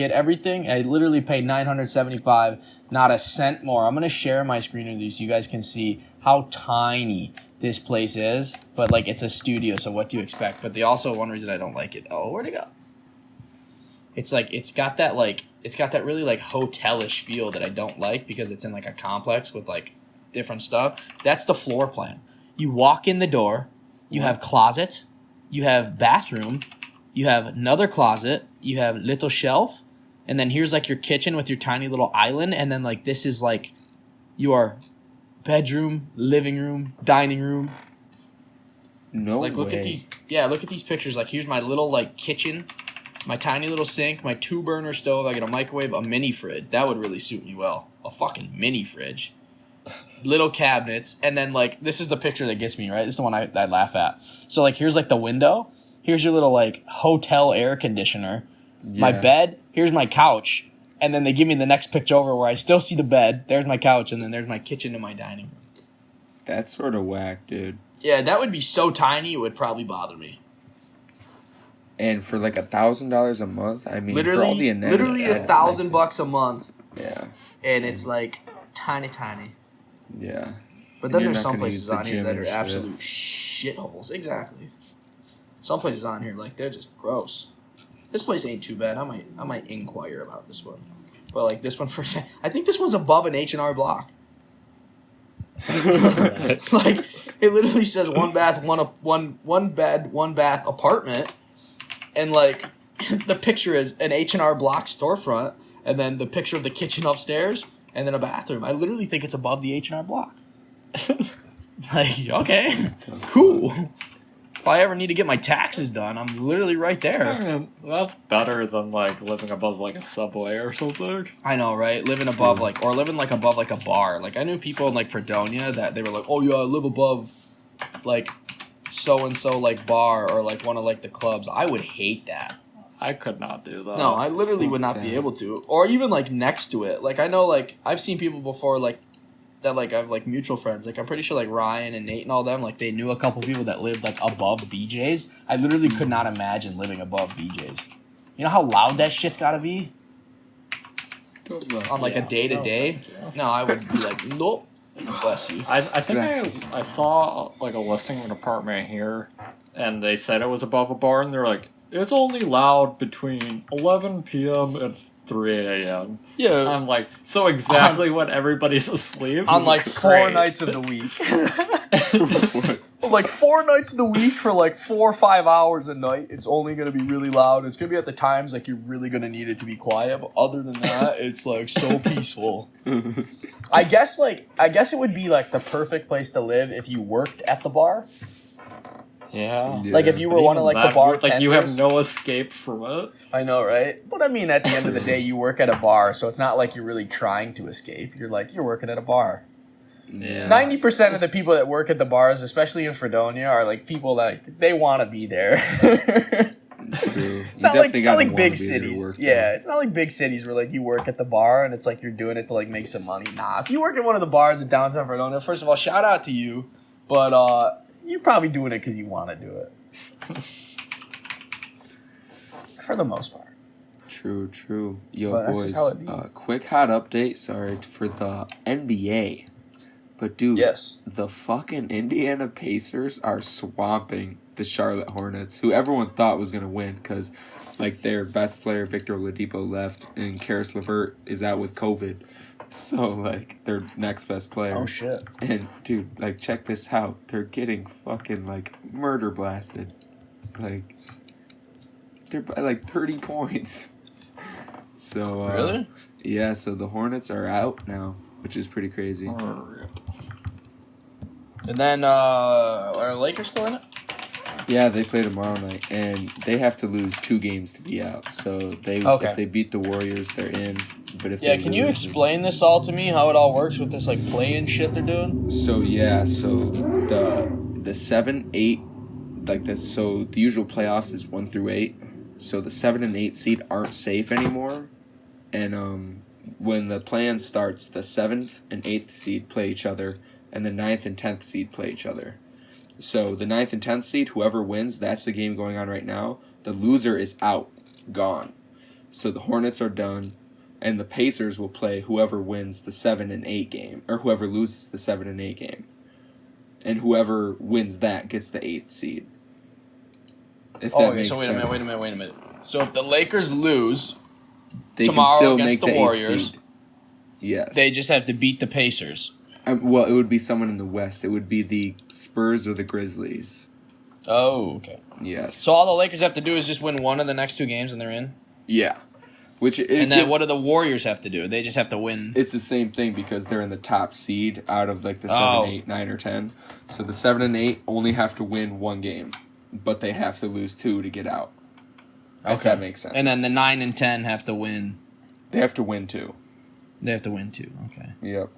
literally pay $975, not a cent more. I'm going to share my screen with you so you guys can see how tiny this place is. But, like, it's a studio, so what do you expect? But one reason I don't like it... Oh, where'd it go? It's like, it's got that really, like, hotel-ish feel that I don't like because it's in, like, a complex with, like, different stuff. That's the floor plan. You walk in the door, you have closet, you have bathroom, you have another closet, you have little shelf, and then here's, like, your kitchen with your tiny little island, and then, like, this is, like, your bedroom, living room, dining room. No way. Look at these pictures. Like, here's my little, like, kitchen, my tiny little sink, my 2-burner stove. I got a microwave, a mini fridge. That would really suit me well. A fucking mini fridge. Little cabinets. And then, like, this is the picture that gets me, right? This is the one I laugh at. So, like, here's, like, the window. Here's your little, like, hotel air conditioner. Yeah. My bed. Here's my couch. And then they give me the next picture over where I still see the bed. There's my couch. And then there's my kitchen and my dining room. That's sort of whack, dude. Yeah, that would be so tiny it would probably bother me. And for like $1,000 a month, I mean, literally, for all the literally $1,000 a month. Yeah. And it's like tiny. Yeah. But then there's some places on here that are absolute shitholes. Exactly. Some places on here, like, they're just gross. This place ain't too bad. I might inquire about this one. But like this one I think this one's above an H&R Block. Like, it literally says one bed, one bath apartment. And, like, the picture is an H&R Block storefront, and then the picture of the kitchen upstairs, and then a bathroom. I literally think it's above the H&R Block. Like, okay, cool. If I ever need to get my taxes done, I'm literally right there. I mean, that's better than, like, living above, like, a Subway or something. I know, right? Living above, like, or living, like, above, like, a bar. Like, I knew people in, like, Fredonia that they were like, oh, yeah, I live above, like, so-and-so, like, bar or, like, one of, like, the clubs. I would hate that. I could not do that. No, I literally would not be able to. Or even, like, next to it. Like, I know, like, I've seen people before, like, that, like, I have, like, mutual friends. Like, I'm pretty sure, like, Ryan and Nate and all them, like, they knew a couple people that lived, like, above BJ's. I literally could not imagine living above BJ's. You know how loud that shit's gotta be? On, like, a day-to-day? No, I would be like, nope. Bless you. I think I saw, like, a listing of an apartment here, and they said it was above a bar, and they're like, it's only loud between 11 p.m. and 3 a.m. Yeah. I'm like, so exactly when everybody's asleep? On, like, 4 nights of the week. Like, 4 nights of the week for, like, 4 or 5 hours a night, it's only going to be really loud. It's going to be at the times, like, you're really going to need it to be quiet. But other than that, it's, like, so peaceful. I guess it would be, like, the perfect place to live if you worked at the bar. Yeah. Like, if you were one of, like, the bartenders. Like, you have no escape from it. I know, right? But, I mean, at the end of the day, you work at a bar, so it's not like you're really trying to escape. You're, like, you're working at a bar. Yeah. 90% of the people that work at the bars, especially in Fredonia, are, like, people that, they want to be there. True. It's not like big cities. Yeah, it's not like big cities where, like, you work at the bar and it's like you're doing it to, like, make some money. Nah, if you work at one of the bars in downtown Fredonia, first of all, shout out to you. But, you're probably doing it because you want to do it. For the most part. True. Yo, but boys, quick hot update, sorry, for the NBA. But, dude, yes. The fucking Indiana Pacers are swamping the Charlotte Hornets, who everyone thought was going to win because, like, their best player, Victor Oladipo, left, and Karis LeVert is out with COVID. So, like, their next best player. Oh, shit. And, dude, like, check this out. They're getting fucking, like, murder blasted. Like, they're by, like, 30 points. So, really? Yeah, so the Hornets are out now, which is pretty crazy. And then, are Lakers still in it? Yeah, they play tomorrow night, and they have to lose 2 games to be out. So if they beat the Warriors, they're in. But if can you explain this all to me? How it all works with this, like, play-in shit they're doing? So the 7, 8, like this. So the usual playoffs is 1 through 8, So the 7 and 8 seed aren't safe anymore. And when the plan starts, the 7th and 8th seed play each other, and the 9th and 10th seed play each other. So the 9th and 10th seed, whoever wins, that's the game going on right now. The loser is out, gone. So the Hornets are done, and the Pacers will play whoever wins the 7 and 8 game, or whoever loses the 7 and 8 game. And whoever wins that gets the 8th seed. If that makes so wait sense. a minute. So if the Lakers lose They tomorrow can still against make the Warriors, 8th seed. Yes. they just have to beat the Pacers. Well, it would be someone in the West. It would be the Spurs or the Grizzlies. Oh, okay. Yes. So all the Lakers have to do is just win one of the next 2 games and they're in? Yeah. And then what do the Warriors have to do? They just have to win. It's the same thing because they're in the top seed out of like the 7, 8, 9, or 10. So the 7 and 8 only have to win 1 game, but they have to lose 2 to get out. If that makes sense. And then the 9 and 10 have to win. They have to win 2. They have to win 2. Okay. Yep.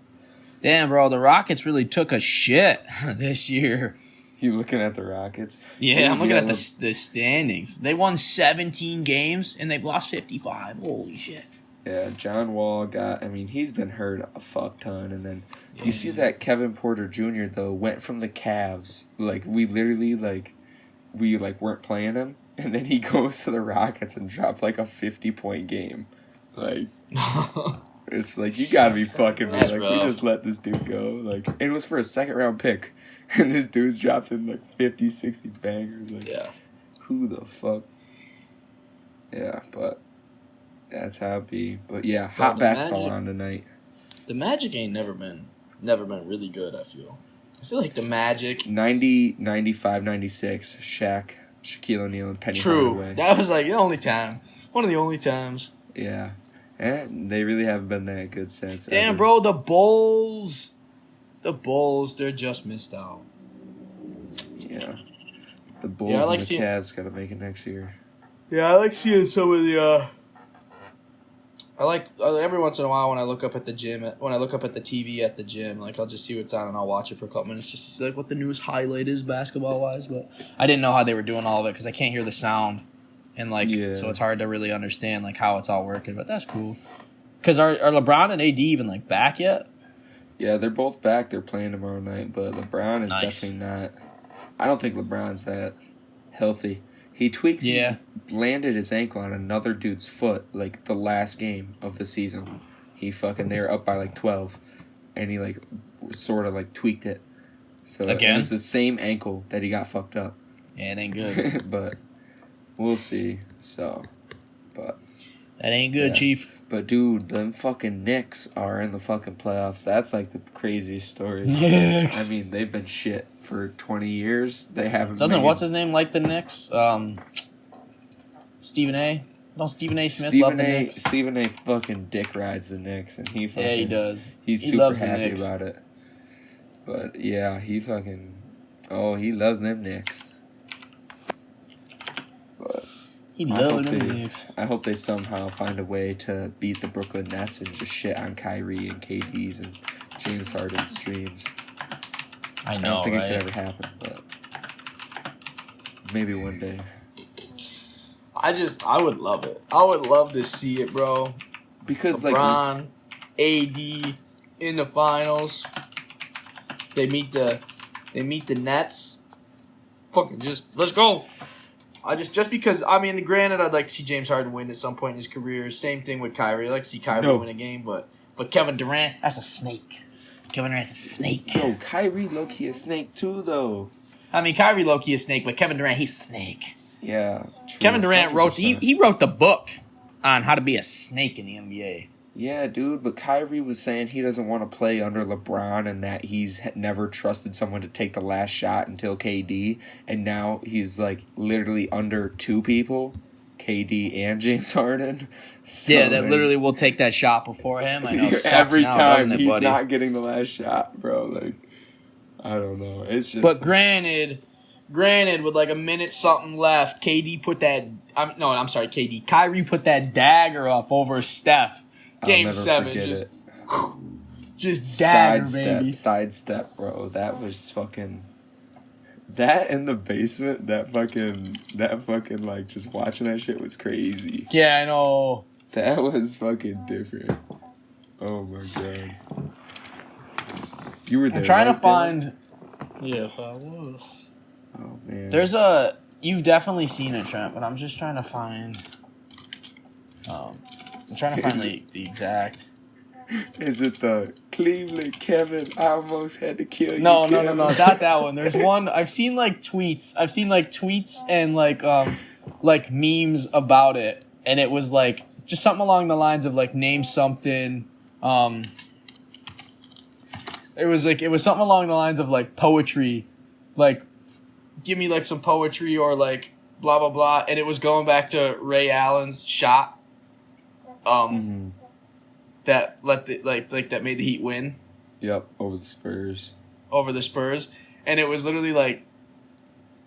Damn, bro, the Rockets really took a shit this year. You looking at the Rockets? Yeah, Dude, I'm looking at the standings. They won 17 games and they've lost 55. Holy shit. Yeah, John Wall he's been hurt a fuck ton. And then you see that Kevin Porter Jr., though, went from the Cavs. Like, we literally, we weren't playing him. And then he goes to the Rockets and dropped, like, a 50-point game. Like, it's like, you gotta be fucking me. That's Like, rough. we just let this dude go. Like, it was for a second-round pick. And this dude's dropped in, like, 50, 60 bangers. Like, Yeah. who the fuck? Yeah, but that's how it be. But yeah, hot the basketball Magic- on tonight. The Magic ain't never been really good, I feel. I feel like the Magic... 90, 95, 96, Shaq, Shaquille O'Neal, and Penny True. Hardaway. That was like the only time. One of the only times. Yeah. And they really haven't been that good since. Damn, ever. bro, the Bulls. The Bulls, they're just missed out. Yeah. The Bulls Yeah, I like and the seeing- Cavs got to make it next year. Yeah, I like seeing some of the. I like every once in a while when I look up at the gym, when I look up at the TV at the gym, like I'll just see what's on and I'll watch it for a couple minutes just to see like what the newest highlight is basketball wise. But I didn't know how they were doing all of it because I can't hear the sound, and so it's hard to really understand like how it's all working. But that's cool. Because are LeBron and AD even like back yet? Yeah, they're both back. They're playing tomorrow night, but LeBron is Nice. definitely not. I don't think LeBron's that healthy. He tweaked. Yeah. He landed his ankle on another dude's foot, like the last game of the season. They were up by like 12, and he sort of tweaked it. So Again? it was the same ankle that he got fucked up. Yeah, it ain't good. But we'll see. So, but That ain't good, Yeah. Chief. But dude, them fucking Knicks are in the fucking playoffs. That's like the craziest story. Knicks. I mean, they've been shit for 20 years. They haven't. Doesn't made- what's his name like the Knicks? Stephen A. Don't Stephen A. Smith love the Knicks? Stephen A. fucking dick rides the Knicks, and he fucking. Yeah, he does. He's He super loves the happy Knicks. about it. But yeah, he fucking. Oh, he loves them Knicks. But He I loves hope them they- Knicks. I hope they somehow find a way to beat the Brooklyn Nets and just shit on Kyrie and KD's and James Harden's dreams. I I know, don't think right? it could ever happen, but maybe one day. I would love it. I would love to see it, bro. Because LeBron, AD in the finals. They meet the Nets. Fucking just let's go. Just because granted I'd like to see James Harden win at some point in his career. Same thing with Kyrie. I'd like to see Kyrie win a game, but Kevin Durant, that's a snake. Kevin Durant's a snake. Yo, Kyrie low-key a snake too, though. Kyrie low-key a snake, but Kevin Durant, he's a snake. Yeah. True, Kevin Durant 100%. he wrote the book on how to be a snake in the NBA. Yeah, dude, but Kyrie was saying he doesn't want to play under LeBron and that he's never trusted someone to take the last shot until KD, and now he's literally under 2 people, KD and James Harden. So, Yeah, that man, literally will take that shot before him. I know. Sucks every now, time doesn't it, he's buddy? not getting the last shot, bro. I don't know. It's just. But granted, with a minute something left, KD put that. KD. Kyrie put that dagger up over Steph. I'll Game never 7, forget just dagger, baby. Sidestep, bro. That was fucking. That in the basement, that fucking, like, just watching that shit was crazy. Yeah, I know. That was fucking different. Oh my god. You were there. I'm trying right, to find. Yes, I was. Oh man. You've definitely seen it, Trent, but I'm just trying to find. I'm trying to find the exact. Is it the Cleveland Kevin? I almost had to kill you. No, Kevin. not that one. There's one. I've seen like tweets. And like memes about it, and it was like just something along the lines of like name something. It was something along the lines of like poetry, like give me like some poetry or like blah blah blah, and it was going back to Ray Allen's shot. That let the that made the Heat win. Yep, over the Spurs. And it was literally like,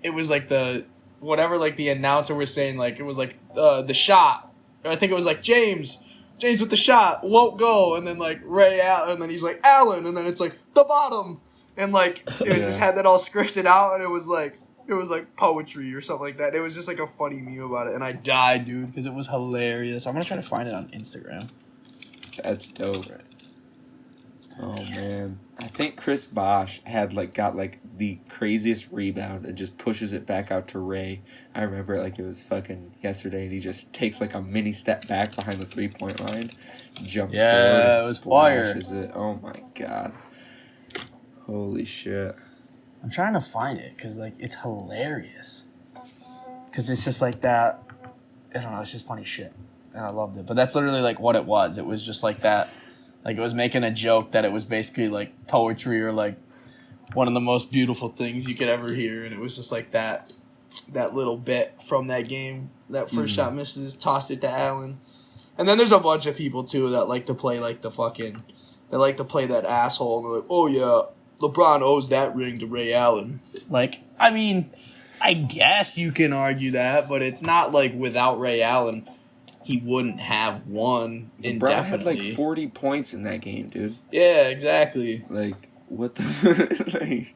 it was like the whatever like the announcer was saying, like it was like the shot. I think it was like James with the shot won't go, and then like Ray Allen, and then he's like Allen, and then it's like the bottom, and like it just had that all scripted out, and it was like poetry or something like that. It was just like a funny meme about it, and I died, dude, because it was hilarious. I'm gonna try to find it on Instagram. That's dope. Oh man, I think Chris Bosh got the craziest rebound and just pushes it back out to Ray. I remember it like it was fucking yesterday, and he just takes like a mini step back behind the 3-point line, jumps forward, and it was fire. it. Oh my god, holy shit! I'm trying to find it because like it's hilarious. Because it's just like that. I don't know. It's just funny shit, and I loved it. But that's literally like what it was. It was just like that. Like it was making a joke that it was basically like poetry or like one of the most beautiful things you could ever hear, and it was just like that little bit from that game. That first shot misses, tossed it to Allen, and then there's a bunch of people too that like to play like that asshole, and they're like, oh yeah, LeBron owes that ring to Ray Allen. Like, I mean, I guess you can argue that, but it's not like without Ray Allen, he wouldn't have won indefinitely. LeBron had like 40 points in that game, dude. Yeah, exactly. Like, what the... like,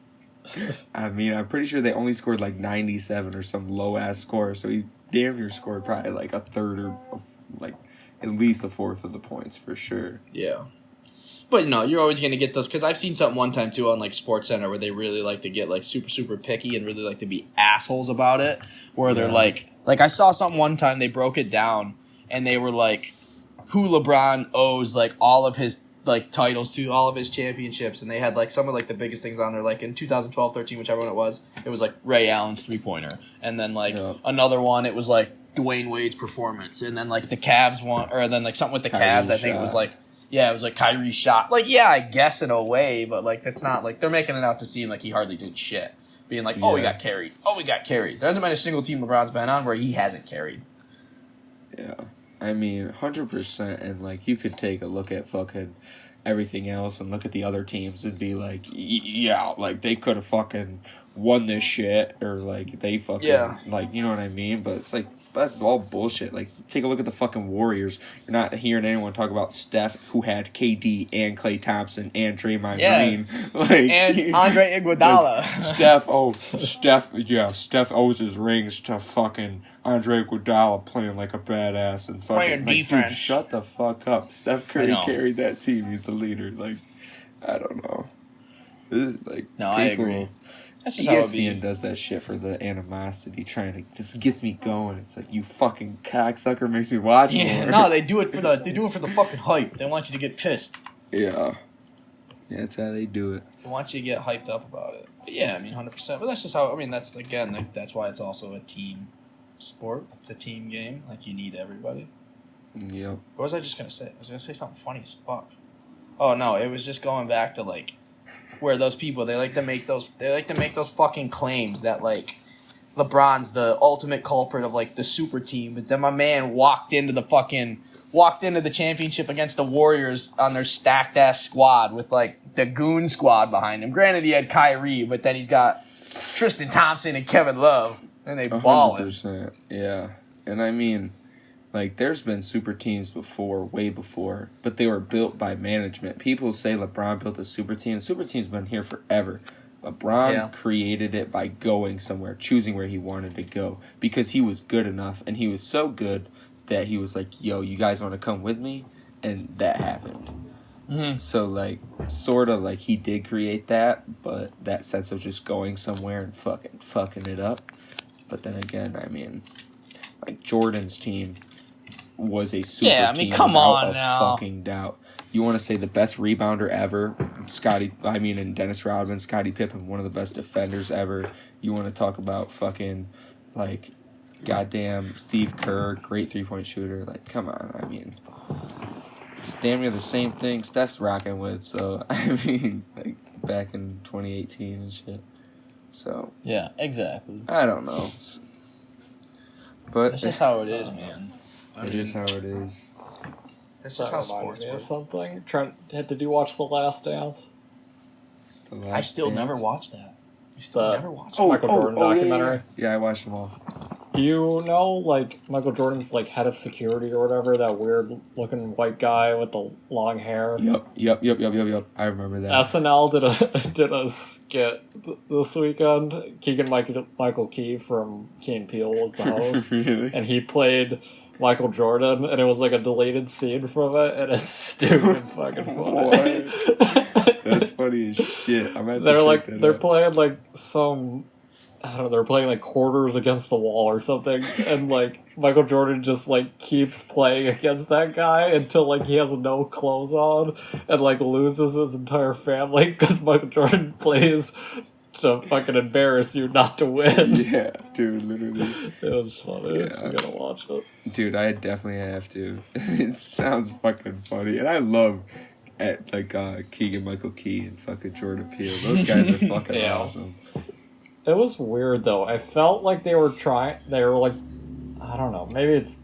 I mean, I'm pretty sure they only scored like 97 or some low-ass score, so he damn near scored probably like a third or like at least a fourth of the points for sure. Yeah. But no, you're always going to get those, because I've seen something one time too on like SportsCenter where they really like to get like super, super picky and really like to be assholes about it, where they're like I saw something one time, they broke it down, and they were like, who LeBron owes like all of his like titles to, all of his championships, and they had like some of like the biggest things on there, like in 2012-13, whichever one it was like Ray Allen's 3-pointer, and then like another one, it was like Dwayne Wade's performance, and then like the Cavs one, or then like something with the Cavs, I think it was like, yeah, it was like Kyrie's shot. Like, yeah, I guess in a way, but like that's not like, they're making it out to seem like he hardly did shit, being like, we got carried. There hasn't been a single team LeBron's been on where he hasn't carried. Yeah. I mean, 100%, and like you could take a look at fucking everything else and look at the other teams and be like, yeah, like they could have fucking won this shit, or like they fucking like, you know what I mean? But it's like, that's all bullshit. Like, take a look at the fucking Warriors. You're not hearing anyone talk about Steph, who had KD and Klay Thompson and Draymond Green, like, and Andre Iguodala. Like, Steph owes his rings to fucking Andre Iguodala playing like a badass and fucking playing defense. Dude, shut the fuck up. Steph Curry carried that team. He's the leader. Like, I don't know. This is, like, no, I agree. That's just ESPN does that shit for the animosity, trying to just gets me going. It's like, you fucking cocksucker, makes me watch more. No, they do it for the fucking hype. They want you to get pissed. Yeah, that's how they do it. They want you to get hyped up about it. But yeah, I mean, 100%. But that's just how. I mean, that's again, like, that's why it's also a team sport. It's a team game. Like, you need everybody. Yep. What was I just gonna say? I was gonna say something funny as fuck. Oh no, it was just going back to like, where those people, they like to make those fucking claims that like LeBron's the ultimate culprit of like the super team, but then my man walked into the championship against the Warriors on their stacked ass squad with like the goon squad behind him. Granted, he had Kyrie, but then he's got Tristan Thompson and Kevin Love, and they balling. 100%. Yeah, and I mean, like, there's been super teams before, way before, but they were built by management. People say LeBron built a super team. Super team's been here forever. LeBron created it by going somewhere, choosing where he wanted to go, because he was good enough, and he was so good that he was like, yo, you guys want to come with me? And that happened. Mm-hmm. So, like, sort of like he did create that, but that sense of just going somewhere and fucking it up. But then again, I mean, like, Jordan's team was a super team come without on a now. fucking doubt. You want to say the best rebounder ever, and Dennis Rodman, Scottie Pippen, one of the best defenders ever. You want to talk about fucking, like, goddamn Steve Kerr, great three-point shooter. Like, come on, I mean, it's damn near the same thing Steph's rocking with. So, I mean, like, back in 2018 and shit. So. Yeah, exactly. I don't know. But that's just how it is, man. It is how it is. That's just how sports works. Something. Trent, did you watch The Last Dance? I still never watched that. You still never watched the Michael Jordan documentary? Yeah, I watched them all. Do you know, like, Michael Jordan's, like, head of security or whatever, that weird-looking white guy with the long hair? Yep. I remember that. SNL did a skit this weekend. Michael Key from Key and Peele was the host. Really? And he played Michael Jordan, and it was, like, a deleted scene from it, and it's stupid fucking funny. That's funny as shit. They're playing, like, some... I don't know, they're playing, like, quarters against the wall or something, and, like, Michael Jordan just, like, keeps playing against that guy until, like, he has no clothes on, and, like, loses his entire family, because Michael Jordan plays to fucking embarrass you, not to win. Yeah, dude, literally. It was funny. Yeah. You gotta watch it. Dude, I definitely have to. It sounds fucking funny, and I love... Keegan-Michael Key and fucking Jordan Peele. Those guys are fucking awesome. It was weird, though. I felt like they were like, I don't know, maybe it's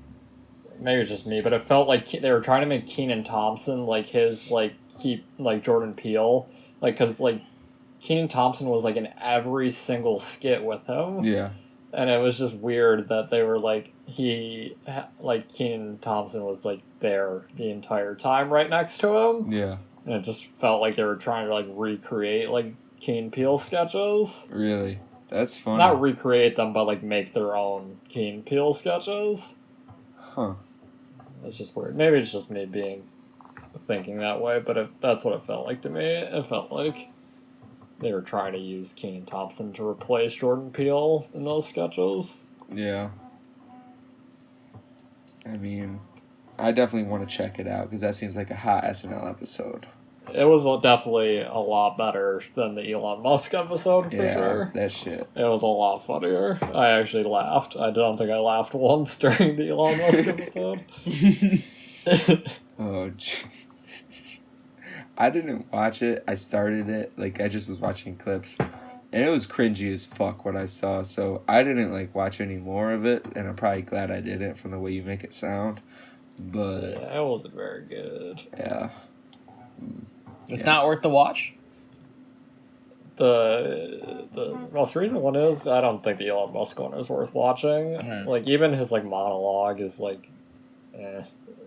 just me, but it felt like they were trying to make Kenan Thompson, like, his, like, Jordan Peele. Like, because, like, Kenan Thompson was, like, in every single skit with him. Yeah. And it was just weird that they were, like, Kenan Thompson was, like, there the entire time right next to him. Yeah. And it just felt like they were trying to, like, recreate, like, Key and Peele sketches. Really? That's funny. Not recreate them, but, like, make their own Key and Peele sketches. Huh. It's just weird. Maybe it's just me thinking that way, but that's what it felt like to me. It felt like they were trying to use Kenan Thompson to replace Jordan Peele in those sketches. Yeah. I mean, I definitely want to check it out, because that seems like a hot SNL episode. It was definitely a lot better than the Elon Musk episode, for sure. That shit. It was a lot funnier. I actually laughed. I don't think I laughed once during the Elon Musk episode. Oh, I didn't watch it. I started it. Like, I just was watching clips. And it was cringy as fuck what I saw. So I didn't, like, watch any more of it. And I'm probably glad I didn't from the way you make it sound. But... yeah, it wasn't very good. Yeah. It's not worth the watch? The most recent one is, I don't think the Elon Musk one is worth watching. Mm-hmm. Like, even his, like, monologue is, like,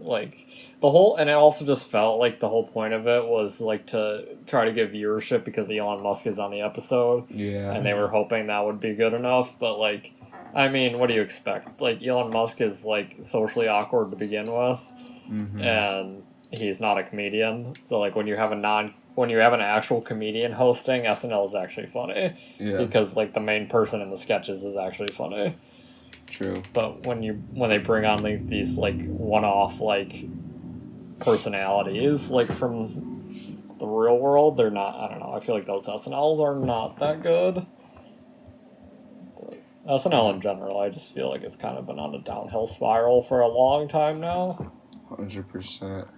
like, the whole, and it also just felt like the whole point of it was, like, to try to get viewership because Elon Musk is on the episode. Yeah. And they were hoping that would be good enough, but, like, I mean, what do you expect? Like, Elon Musk is, like, socially awkward to begin with, and he's not a comedian, so, like, when you have an actual comedian hosting, SNL is actually funny. Yeah. Because, like, the main person in the sketches is actually funny. True. But when they bring on, like, these, like, one-off, like, personalities, like, from the real world, they're not, I don't know, I feel like those SNLs are not that good. But SNL in general, I just feel like it's kind of been on a downhill spiral for a long time now. 100%.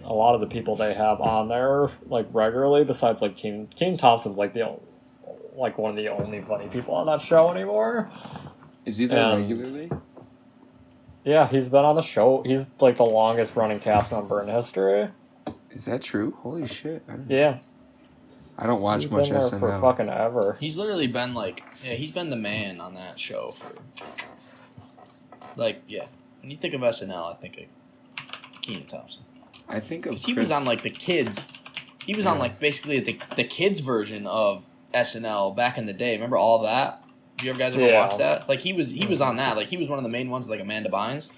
A lot of the people they have on there, like, regularly, besides, like, Kenan Thompson's, like, one of the only funny people on that show anymore. Is he there regularly? Yeah, he's been on the show. He's, like, the longest running cast member in history. Is that true? Holy shit. Yeah. I don't watch He's much been there SNL. for fucking ever. He's literally been, like... yeah, he's been the man on that show for... like, yeah. When you think of SNL, I think of Kenan Thompson. I think of he was on, like, the kids... he was on, like, basically the kids version of SNL back in the day. Remember all that? Did you guys ever watch that? Like he was on that. Like he was one of the main ones, like Amanda Bynes.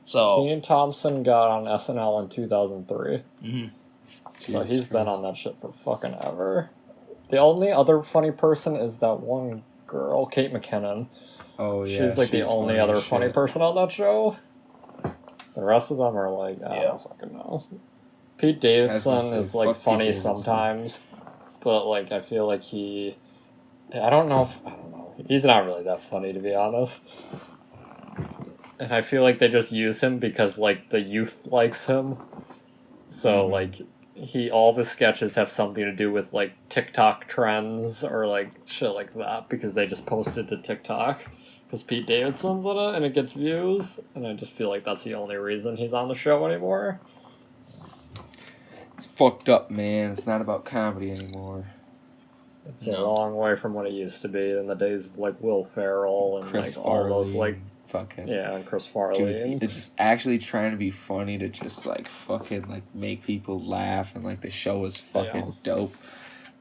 So Kenan Thompson got on SNL in 2003. Mm-hmm. So he's been on that shit for fucking ever. The only other funny person is that one girl, Kate McKinnon. Oh yeah, she's like the only other funny person on that show. The rest of them are like, I don't fucking know. Pete Davidson is like funny sometimes, but like I feel like I don't know. He's not really that funny, to be honest. And I feel like they just use him because like the youth likes him. So like all of his sketches have something to do with like TikTok trends or like shit like that because they just post it to TikTok because Pete Davidson's in it and it gets views. And I just feel like that's the only reason he's on the show anymore. It's fucked up, man. It's not about comedy anymore. It's a long way from what it used to be in the days of like Will Ferrell and Chris like Farley, all those like and Chris Farley. Dude, it's just actually trying to be funny to just like fucking like make people laugh and like the show is fucking dope.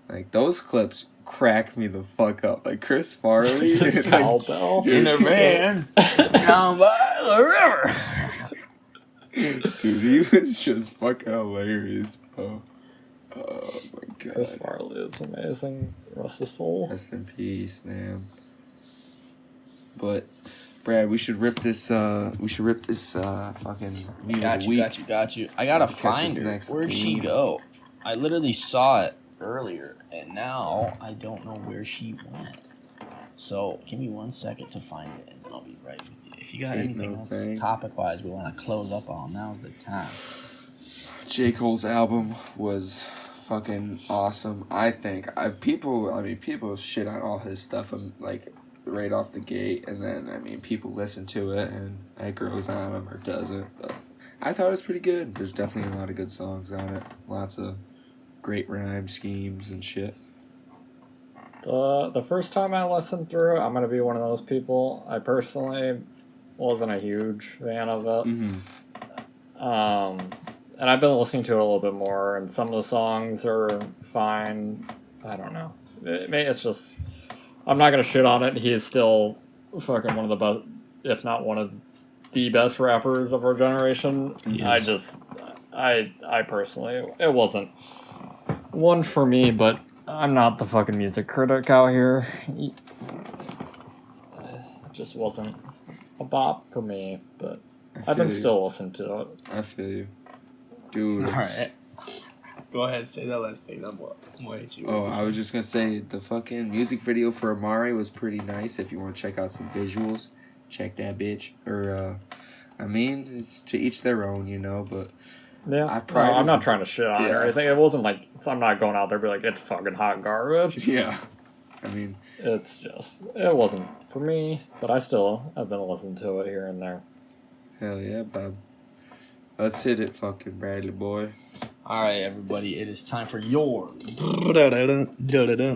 Like those clips crack me the fuck up. Like Chris Farley Cowbell in a van down by the river. Dude, he was just fucking hilarious, bro. Oh my god. Chris Farley is amazing. Rest his soul. Rest in peace, man. But Brad, we should rip this fucking meme of the week. Got you. I gotta find her. Where'd she go? I literally saw it earlier, and now I don't know where she went. So give me 1 second to find it, and then I'll be right with you. If you got anything else topic-wise we want to close up on, now's the time. J. Cole's album was fucking awesome. I think people shit on all his stuff like right off the gate, and then people listen to it and it grows on them or doesn't. But I thought it was pretty good. There's definitely a lot of good songs on it. Lots of great rhyme schemes and shit. The first time I listened through it, I'm gonna be one of those people. I personally wasn't a huge fan of it. And I've been listening to it a little bit more, and some of the songs are fine. I don't know. It's just, I'm not gonna shit on it. He is still fucking one of the best, if not one of the best rappers of our generation. Yes. I personally, it wasn't one for me, but I'm not the fucking music critic out here. It just wasn't a bop for me, but I've been still listening to it. I feel you. Dude. Alright. Go ahead, say that last thing. I'm way too. I was just gonna say the fucking music video for Amari was pretty nice. If you want to check out some visuals, check that bitch. Or, it's to each their own, but yeah, I'm not trying to shit on it or anything. It wasn't like, I'm not going out there and be like, it's fucking hot garbage. Yeah. It's just, it wasn't for me, but I've been listening to it here and there. Hell yeah, Bob. Let's hit it, fucking Bradley boy. All right, everybody, it is time for your...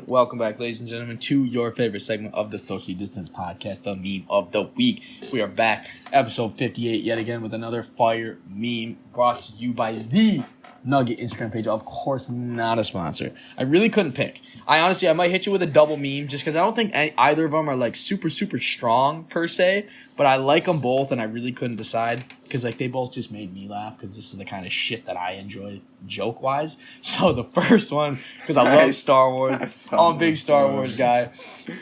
Welcome back, ladies and gentlemen, to your favorite segment of the Socially Distant Podcast, the Meme of the Week. We are back, episode 58, yet again, with another fire meme brought to you by the Nugget Instagram page. Of course, not a sponsor. I really couldn't pick. I might hit you with a double meme just because I don't think either of them are like super, super strong per se, but I like them both and I really couldn't decide because like they both just made me laugh because this is the kind of shit that I enjoy joke wise. So the first one, because I love Star Wars, I'm a big Star Wars guy.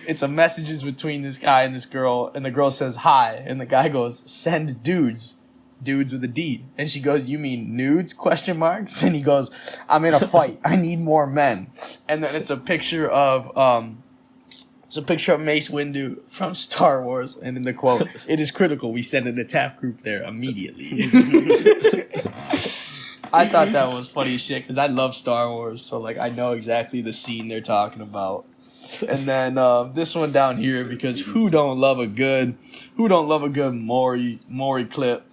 It's a messages between this guy and this girl, and the girl says hi, and the guy goes, send dudes with a D. And she goes, you mean nudes, ? And he goes, I'm in a fight. I need more men. And then it's a picture of Mace Windu from Star Wars. And in the quote, it is critical we send an attack group there immediately. I thought that was funny as shit because I love Star Wars. So like I know exactly the scene they're talking about. And then this one down here, because who don't love a good Maury clip?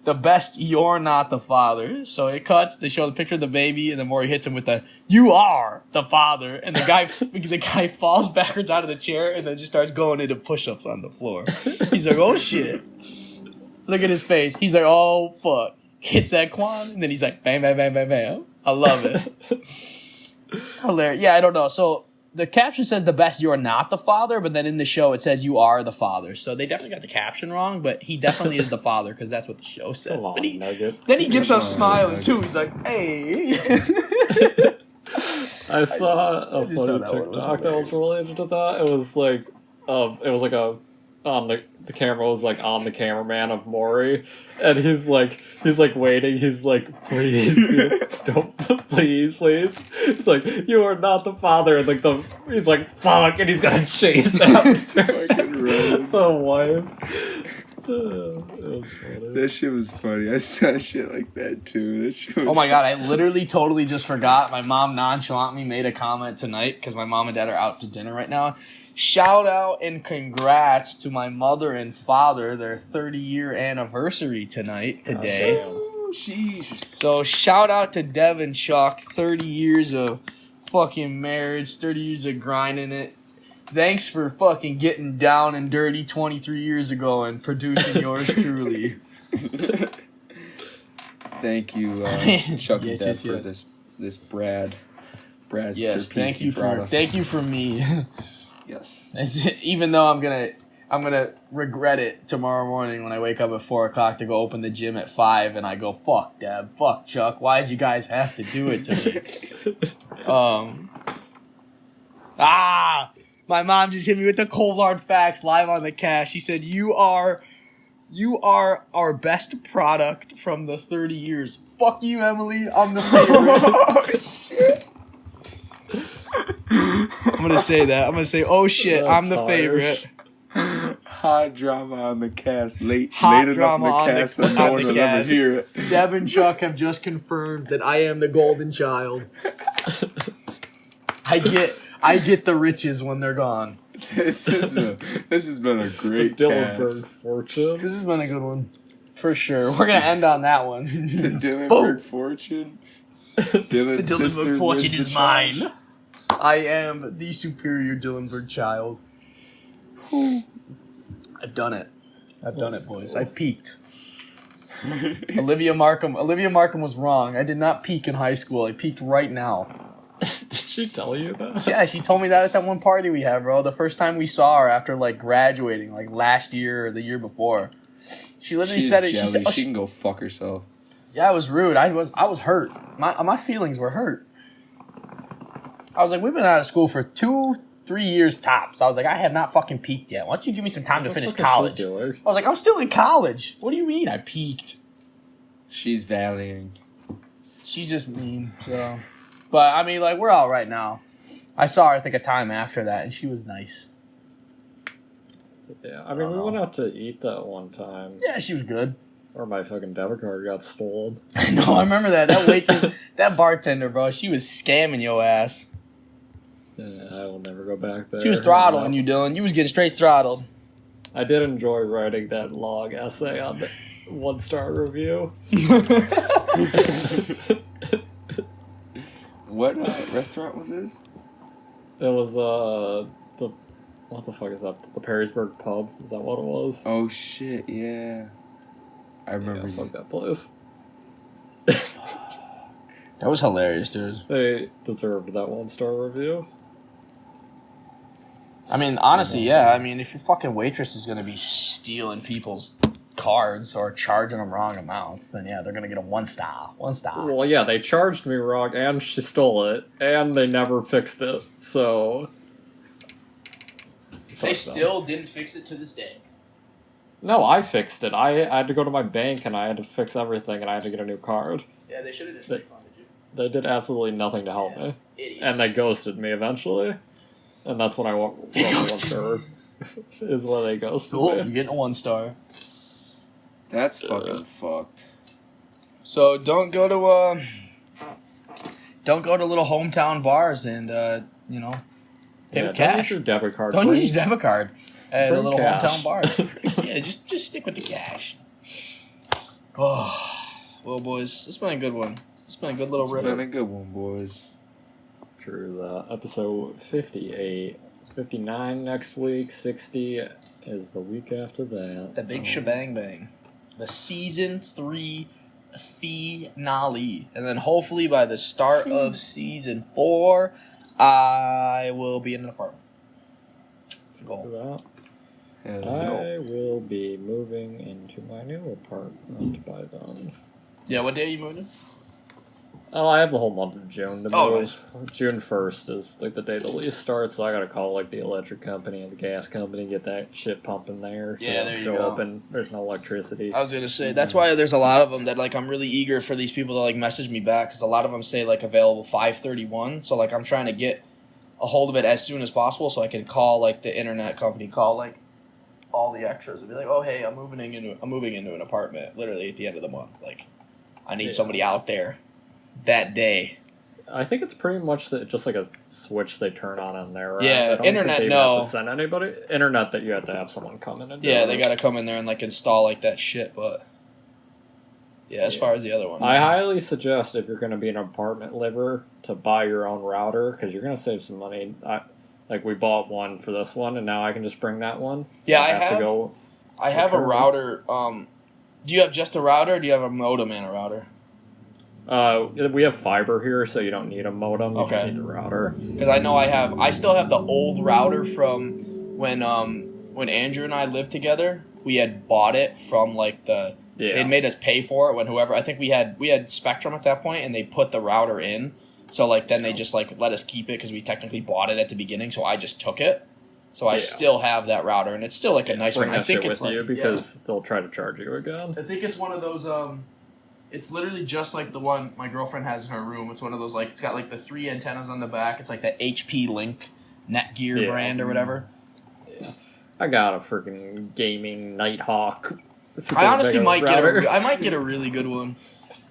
The best, you're not the father. So it cuts, they show the picture of the baby, and then Maury hits him with the, you are the father. And the guy falls backwards out of the chair and then just starts going into push-ups on the floor. He's like, oh shit. Look at his face. He's like, oh fuck. Hits that Quan, and then he's like, bam, bam, bam, bam, bam. I love it. It's hilarious. Yeah, I don't know. So the caption says the best, you're not the father, but then in the show it says you are the father. So they definitely got the caption wrong, but he definitely is the father because that's what the show says. Come on, But Nugget. then he gets up smiling too. He's like, hey. I saw a just thought funny that one was TikTok that was related to that. It was like a on the camera was like on the cameraman of Maury, and he's like waiting. He's like, please, don't, please. He's like, you are not the father. And like he's like, fuck, and he's gonna chase after the wife. It was funny. That shit was funny. I saw shit like that too. That shit was Oh my god, I literally totally just forgot. My mom nonchalantly made a comment tonight because my mom and dad are out to dinner right now. Shout out and congrats to my mother and father, their 30-year anniversary today. Oh, sheesh. So shout out to Dev and Chuck, 30 years of fucking marriage, 30 years of grinding it. Thanks for fucking getting down and dirty 23 years ago and producing yours truly. Thank you, Chuck and Dev, for this Brad's yes, thank you for me. Yes. Even though I'm gonna regret it tomorrow morning when I wake up at 4:00 to go open the gym at 5 and I go, fuck Deb, fuck Chuck, why'd you guys have to do it to me? My mom just hit me with the cold hard facts live on the cast. She said, you are our best product from the 30 years. Fuck you, Emily. I'm the favorite. Oh, shit. I'm going to say that. I'm going to say, oh, shit, I'm the favorite. Hot drama on the cast. Late drama enough on in the cast so no one will ever hear it. Dev and Chuck have just confirmed that I am the golden child. I get the riches when they're gone. This has been a great Dillenberg fortune. This has been a good one. For sure. We're going to end on that one. The Dillenberg fortune. The Dillenberg fortune is mine. I am the superior Dillenberg child. I've done it. I've done it, boys. I peaked. Olivia Markham was wrong. I did not peak in high school. I peaked right now. Did she tell you that? Yeah, she told me that at that one party we had, bro. The first time we saw her after like graduating, like last year or the year before. She literally said it. Jelly. She said, she can go fuck herself. Yeah, it was rude. I was hurt. My feelings were hurt. I was like, we've been out of school for 2-3 years tops. I was like, I have not fucking peaked yet. Why don't you give me some time to finish college? I was like, I'm still in college. What do you mean I peaked? She's valleying. She's just mean, so. But, I mean, like, we're all right now. I saw her, I think, a time after that, and she was nice. Yeah, I mean, we went out to eat that one time. Yeah, she was good. Or my fucking debit card got stolen. No, I remember that. That waitress, that bartender, bro, she was scamming your ass. Yeah, I will never go back there. She was throttling you, Dylan. You was getting straight throttled. I did enjoy writing that long essay on the 1-star review. What restaurant was this? It was, what the fuck is that? The Perrysburg Pub? Is that what it was? Oh, shit, yeah. I remember. Yeah, fuck that place. That was hilarious, dude. They deserved that 1-star review. I mean, honestly, yeah. I mean, if your fucking waitress is going to be stealing people's cards or charging them wrong amounts, then yeah, they're going to get a 1-star. 1-star. Well, yeah, they charged me wrong, and she stole it, and they never fixed it, so... They still didn't fix it to this day. No, I fixed it. I had to go to my bank, and I had to fix everything, and I had to get a new card. Yeah, they should have just refunded you. They did absolutely nothing to help me. Idiots. And they ghosted me eventually. And that's when I wrote the 1-star. Is when they ghosted Cool, me. you're getting a 1-star. That's fucking fucked. So don't go to little hometown bars and you know, pay with cash. Don't use your debit card. Don't use your debit card at a little cash. hometown bar. Yeah, just stick with the cash. Oh, well, boys, it's been a good one. It's been a good little riddle. It's been a good one, boys. True that. Episode 58. 59 next week. 60 is the week after that. The big shebang bang. The season 3 finale. And then hopefully by the start of season 4, I will be in an apartment. That's the goal. Yeah, that's the goal. I will be moving into my new apartment by then. Yeah, what day are you moving? Oh, I have the whole month of June to Oh, move. nice. June 1st is like the day the lease starts, so I gotta call like the electric company and the gas company, get that shit pumping there. So Yeah, there you show go. up and there's no electricity. I was gonna say that's why there's a lot of them that like I'm really eager for these people to like message me back because a lot of them say like available 5:31. So like I'm trying to get a hold of it as soon as possible so I can call like the internet company, call like all the extras and be like, oh hey, I'm moving into an apartment literally at the end of the month. Like I need somebody out there that day. I think it's pretty much just like a switch they turn on in there. Right? Yeah, I don't internet, think they no. have to send anybody. Internet that you have to have someone come in and do Yeah, it. they gotta come in there and like install like that shit. But yeah, as far as the other one, I highly suggest if you're going to be an apartment liver to buy your own router because you're going to save some money. Like we bought one for this one, and now I can just bring that one. Yeah, I have to go. I have a return it. router. Do you have just a router? Or do you have a modem and a router? We have fiber here, so you don't need a modem. You just Okay. need the router. Because I know I still have the old router from when Andrew and I lived together. We had bought it from like they made us pay for it when whoever, I think we had Spectrum at that point, and they put the router in. So like then they just like let us keep it because we technically bought it at the beginning. So I just took it. So I still have that router, and it's still like a nice Bring one. I that think shit it's with like, you because they'll try to charge you again. I think it's one of those. It's literally just like the one my girlfriend has in her room. It's one of those like it's got like the 3 antennas on the back. It's like that HP Link Netgear brand or whatever. Yeah, I got a freaking gaming Nighthawk. I honestly might get a really good one.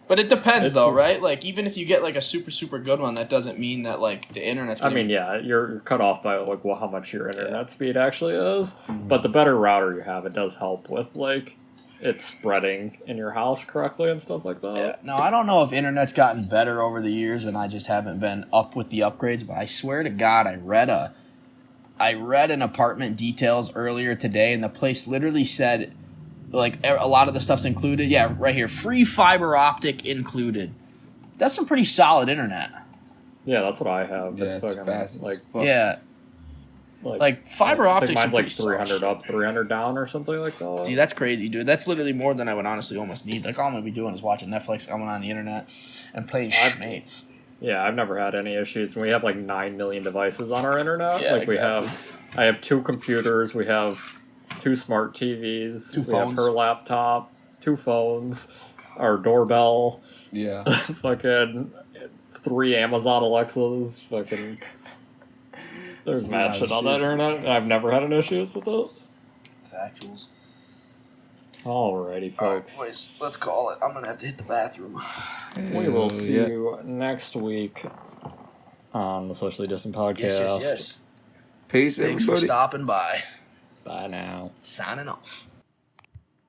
But it depends though, right? Like even if you get like a super good one, that doesn't mean that like the internet's gonna you're cut off by like how much your internet speed actually is. But the better router you have, it does help with like it's spreading in your house correctly and stuff like that. Yeah. No, I don't know if internet's gotten better over the years and I just haven't been up with the upgrades, but I swear to God, I read an apartment details earlier today and the place literally said like a lot of the stuff's included. Yeah, right here. Free fiber optic included. That's some pretty solid internet. Yeah, that's what I have. Yeah, it's fucking fast. Like fiber optics. Mine's like 300 up, 300 down, or something like that. Dude, that's crazy, dude. That's literally more than I would honestly almost need. Like all I'm gonna be doing is watching Netflix, going on the internet, and playing Schmates. Yeah, I've never had any issues. We have like 9 million devices on our internet. Yeah, like I have 2 computers. We have 2 smart TVs. 2 we phones. have her laptop, 2 phones, our doorbell. Yeah. Fucking 3 Amazon Alexas. Fucking. There's mad shit on that internet. I've never had any issues with it. Factuals. Alrighty, folks. All right, boys, let's call it. I'm gonna have to hit the bathroom. We will see you next week on the Socially Distant Podcast. Yes. Peace, Thanks everybody. for stopping by. Bye now. Signing off.